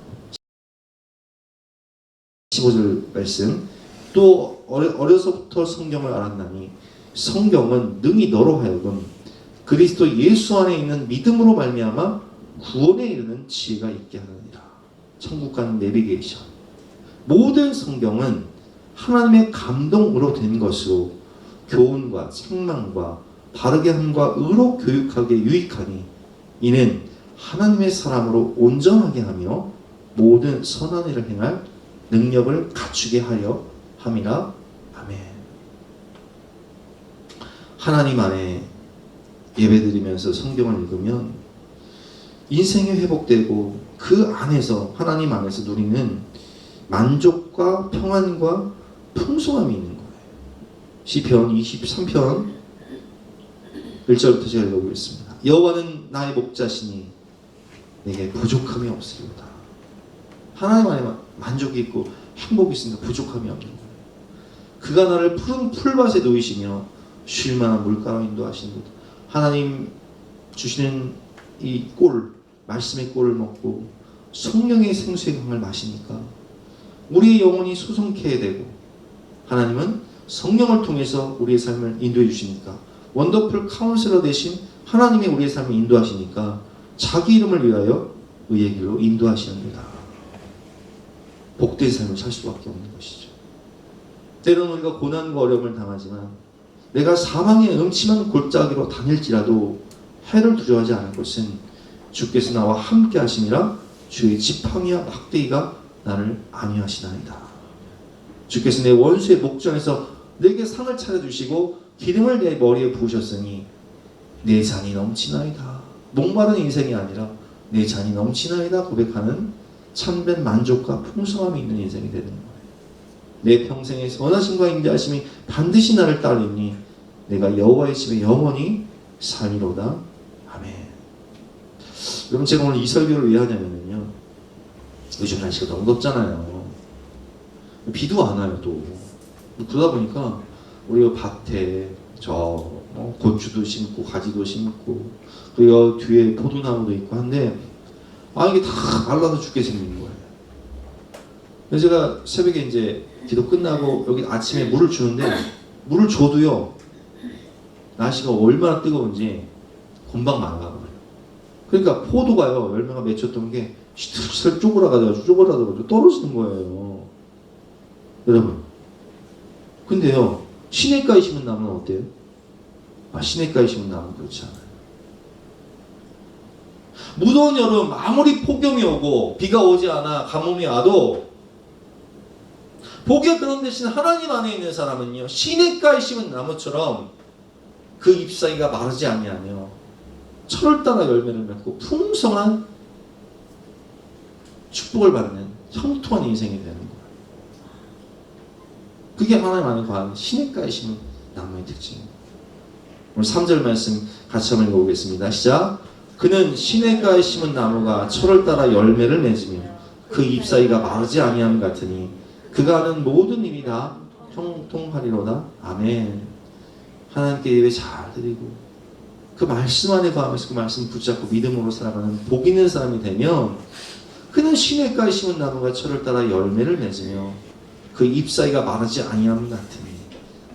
15절 말씀, 또 어려서부터 성경을 알았나니 성경은 능히 너로 하여금 그리스도 예수 안에 있는 믿음으로 말미암아 구원에 이르는 지혜가 있게 하느니라. 천국 가는 내비게이션. 모든 성경은 하나님의 감동으로 된 것으로 교훈과 책망과 바르게 함과 의로 교육하기에 유익하니 이는 하나님의 사람으로 온전하게 하며 모든 선한 일을 행할 능력을 갖추게 하려 함이라. 아멘. 하나님 안에 예배드리면서 성경을 읽으면 인생이 회복되고 그 안에서 하나님 안에서 누리는 만족과 평안과 풍성함이 있는 거예요. 시편 23편 1절부터 제가 읽어보겠습니다. 여호와는 나의 목자시니 내게 부족함이 없으리로다. 하나님 안에 만족이 있고 행복이 있으니까 부족함이 없는 거예요. 그가 나를 푸른 풀밭에 놓이시며 쉴 만한 물가로 인도하시는 것. 하나님 주시는 이 말씀의 꼴을 먹고 성령의 생수의 강을 마시니까 우리의 영혼이 소성케 되고 하나님은 성령을 통해서 우리의 삶을 인도해 주시니까 원더풀 카운슬러 대신 하나님이 우리의 삶을 인도하시니까 자기 이름을 위하여 의의 길로 인도하시는구나. 복된 삶을 살 수밖에 없는 것이죠. 때로는 우리가 고난과 어려움을 당하지만 내가 사망의 음침한 골짜기로 다닐지라도 해를 두려워하지 않을 것은 주께서 나와 함께 하심이라. 주의 지팡이와 막대기가 나를 안위하시나이다. 주께서 내 원수의 목전에서 내게 상을 차려주시고 기름을 내 머리에 부으셨으니 내 잔이 넘치나이다. 목마른 인생이 아니라 내 잔이 넘치나이다 고백하는 참된 만족과 풍성함이 있는 인생이 되는 거예요. 내 평생의 선하심과 인자하심이 반드시 나를 따르니 내가 여호와의 집에 영원히 살리로다. 아멘. 여러분 제가 오늘 이 설교를 왜 하냐면요, 요즘 날씨가 너무 덥잖아요. 비도 안 와요 또. 그러다 보니까 우리가 밭에 고추도 심고 가지도 심고 그리고 뒤에 포도나무도 있고 한데 이게 다 말라서 죽게 생긴 거예요. 그래서 제가 새벽에 이제 기도 끝나고 여기 아침에 물을 주는데 물을 줘도요 날씨가 얼마나 뜨거운지 금방 말라버려요. 그러니까 포도가요 열매가 맺혔던 게 시들시들 쪼그라가지고 떨어지는 거예요. 여러분, 근데요 시냇가에 심은 나무는 어때요? 시냇가에 심은 나무는 그렇지 않아요. 무더운 여름 아무리 폭염이 오고 비가 오지 않아 가뭄이 와도 복의 근원 대신 하나님 안에 있는 사람은요 시냇가에 심은 나무처럼 그 잎사귀가 마르지 아니하며 철을 따라 열매를 맺고 풍성한 축복을 받는 형통한 인생이 되는 거예요. 그게 하나님 안에 거하는 시냇가에 심은 나무의 특징입니다. 오늘 3절 말씀 같이 한번 읽어보겠습니다. 시작. 그는 시냇가에 심은 나무가 철을 따라 열매를 맺으며 그 잎사귀가 마르지 아니함 같으니 그가 하는 모든 일이 다 형통하리로다. 아멘. 하나님께 예배 잘 드리고 그 말씀 안에 거하면서 그 말씀 붙잡고 믿음으로 살아가는 복 있는 사람이 되면 그는 시냇가에 심은 나무가 철을 따라 열매를 맺으며 그 잎사귀가 마르지 아니함 같으니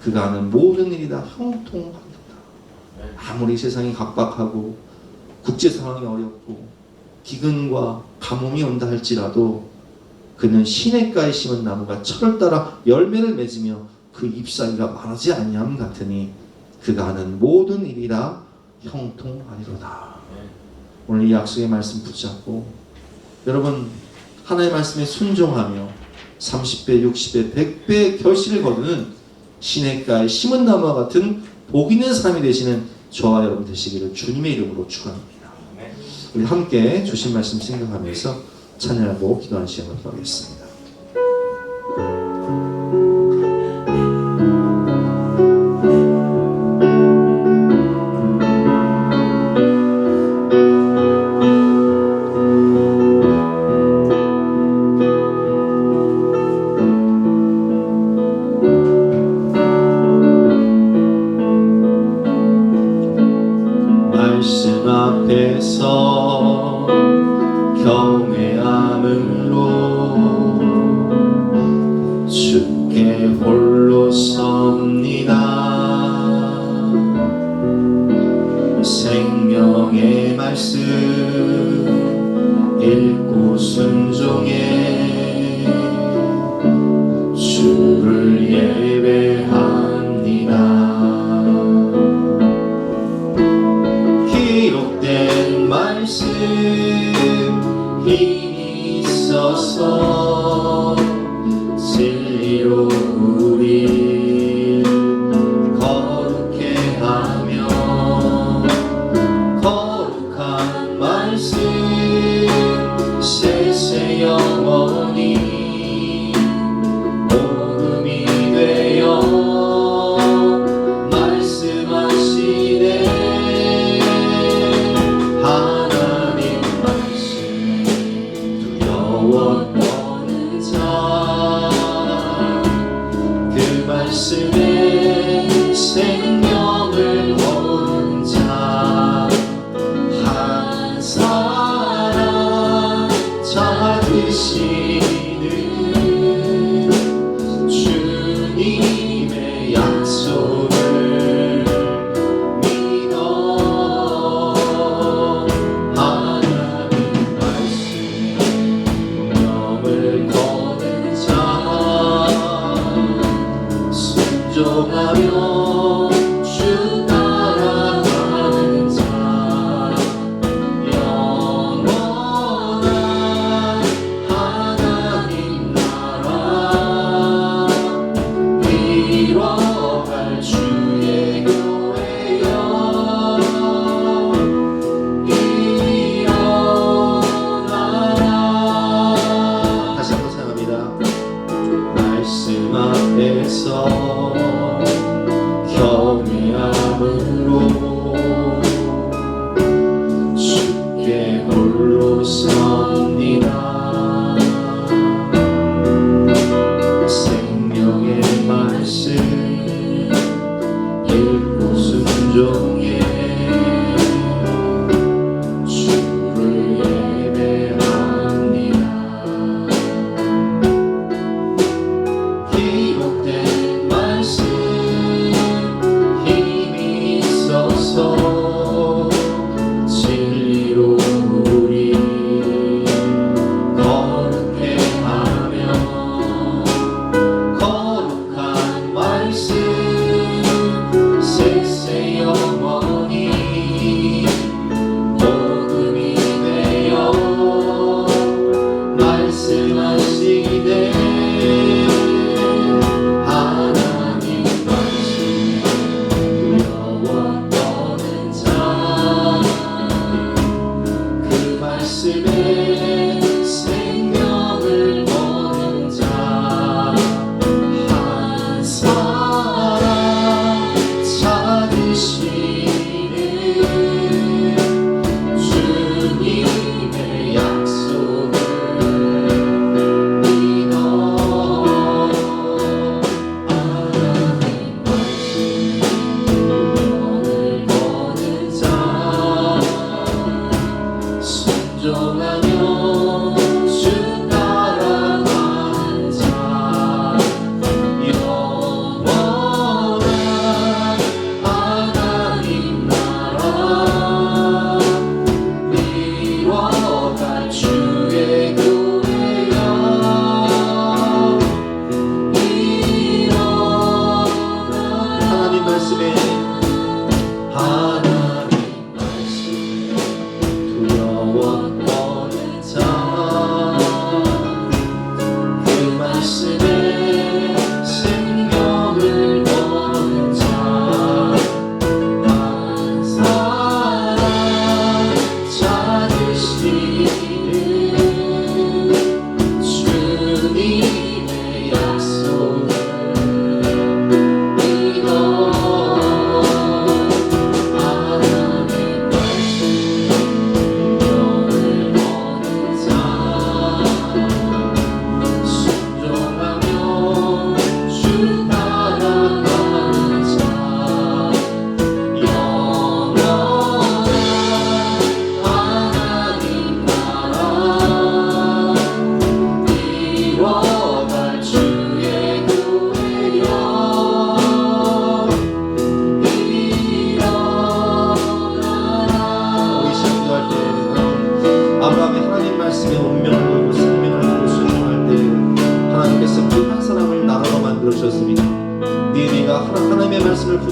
그가 하는 모든 일이 다 형통하리로다. 아무리 세상이 각박하고 국제 상황이 어렵고 기근과 가뭄이 온다 할지라도 그는 시냇가에 심은 나무가 철을 따라 열매를 맺으며 그 잎사귀가 마르지 아니함 같으니 그가 하는 모든 일이 다 형통하리로다. 오늘 이 약속의 말씀 붙잡고 여러분 하나님의 말씀에 순종하며 30배, 60배, 100배의 결실을 거두는 시냇가에 심은 나무와 같은 복 있는 사람이 되시는 저와 여러분 되시기를 주님의 이름으로 축원합니다. 우리 함께 주신 말씀 생각하면서 찬양하고 기도하는 시간을 가겠습니다. 말씀 앞에서 경외함으로 주께 홀로 섭니다. 생명의 말씀 읽고 순종해 주를 예배합니다. 기록된 말씀 힘이 있어서 진리로 우리 거룩해 하며 거룩한 말씀 세세 영원히 복음이 되어 말씀하시네. 하나님 말씀 두려워 떠는 자 그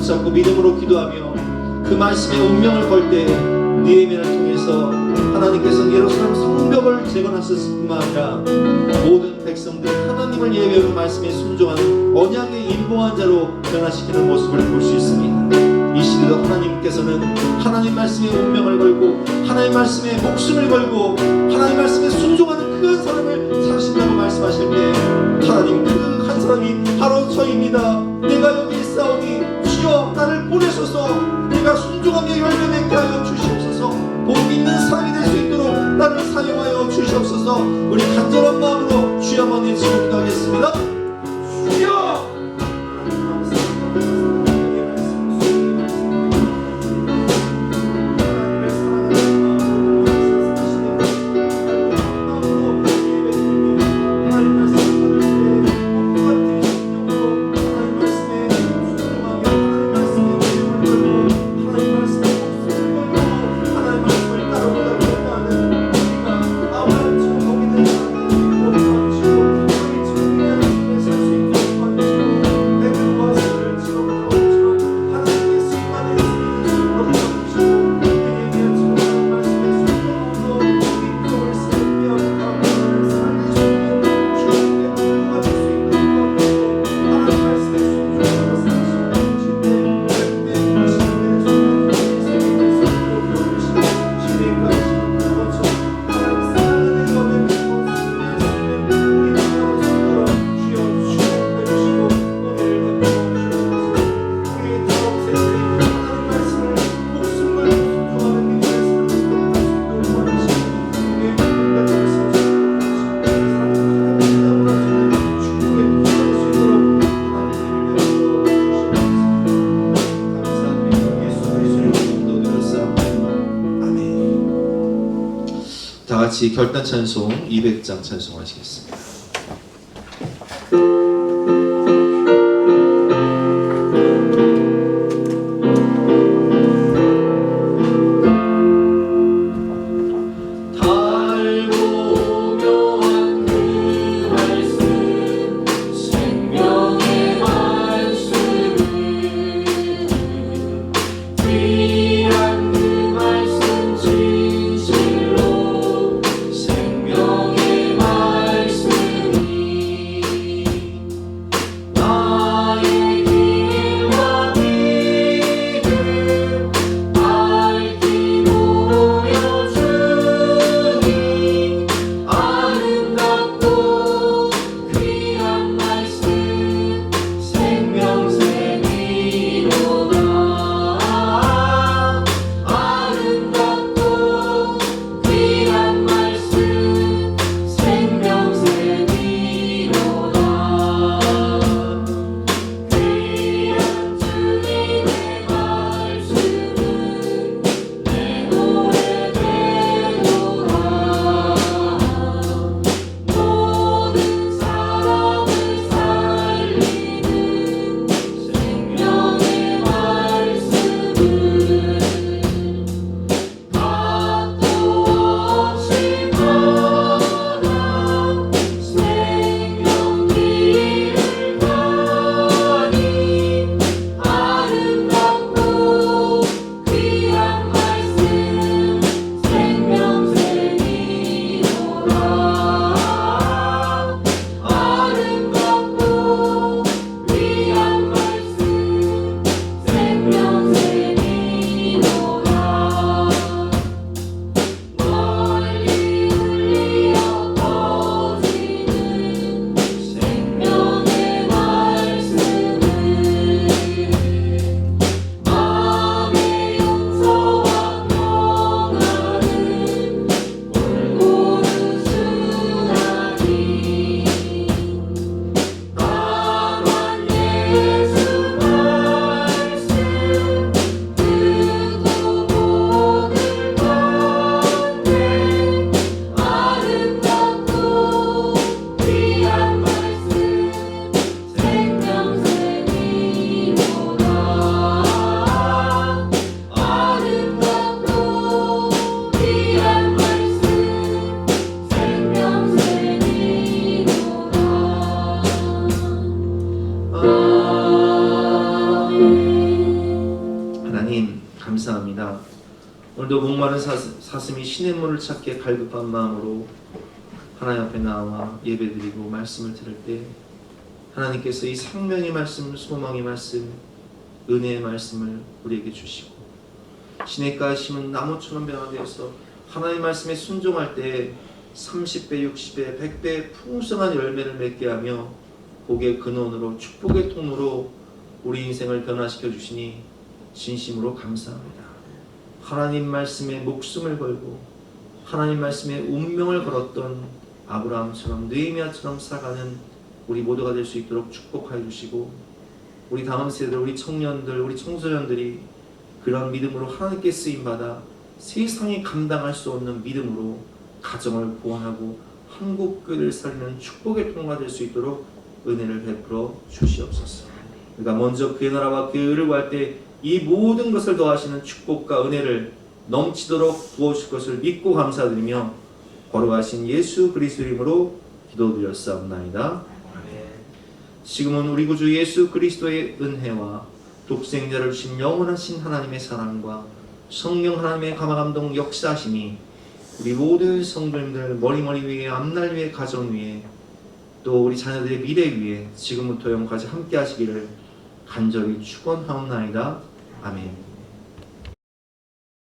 붙잡고 믿음으로 기도하며 그 말씀의 운명을 걸 때 느헤미야를 통해서 하나님께서 예루살렘 성벽을 재건하셨을 뿐만 아니라 모든 백성들이 하나님을 예배하는 말씀에 순종하는 언약의 인봉한 자로 변화시키는 모습을 볼 수 있습니다. 이 시대도 하나님께서는 하나님 말씀의 운명을 걸고 하나님 말씀에 목숨을 걸고 하나님 말씀에 순종하는 그 한 사람을 사신다고 말씀하실 때 하나님 그 한 사람이 바로 저입니다. 내가 여기 있사오니 주여 나를 보내소서. 내가 순종하며 열매 맺게 하여 주시옵소서. 복 있는 사람이 될 수 있도록 나를 사용하여 주시옵소서. 우리 간절한 마음으로 주여 한번 외치고 기도하겠습니다. 주여! 같이 결단 찬송 200장 찬송하시겠습니다. 오늘도 목마른 사슴이 신의 물을 찾기에 갈급한 마음으로 하나님 앞에 나와 예배드리고 말씀을 들을 때 하나님께서 이 생명의 말씀, 소망의 말씀, 은혜의 말씀을 우리에게 주시고 시냇가에 심은 나무처럼 변화되어서 하나님의 말씀에 순종할 때 30배, 60배, 100배 풍성한 열매를 맺게 하며 복의 근원으로 축복의 통로로 우리 인생을 변화시켜 주시니 진심으로 감사합니다. 하나님 말씀에 목숨을 걸고 하나님 말씀에 운명을 걸었던 아브라함처럼 느헤미야처럼 살아가는 우리 모두가 될 수 있도록 축복하여 주시고 우리 다음 세대, 우리 청년들, 우리 청소년들이 그런 믿음으로 하나님께 쓰임받아 세상이 감당할 수 없는 믿음으로 가정을 구원하고 한국교회를 살리는 축복의 통로가 될 수 있도록 은혜를 베풀어 주시옵소서. 그러니까 먼저 그의 나라와 그의 의를 구할 때 이 모든 것을 더하시는 축복과 은혜를 넘치도록 부어주실 것을 믿고 감사드리며 걸어가신 예수 그리스도 이름으로 기도드렸사옵나이다. 지금은 우리 구주 예수 그리스도의 은혜와 독생자를 주신 영원하신 하나님의 사랑과 성령 하나님의 감화감동 역사하심이 우리 모든 성도님들 머리 위에, 앞날 위에, 가정 위에, 또 우리 자녀들의 미래 위에 지금부터 영까지 함께 하시기를 간절히 축원하옵나이다. 아멘.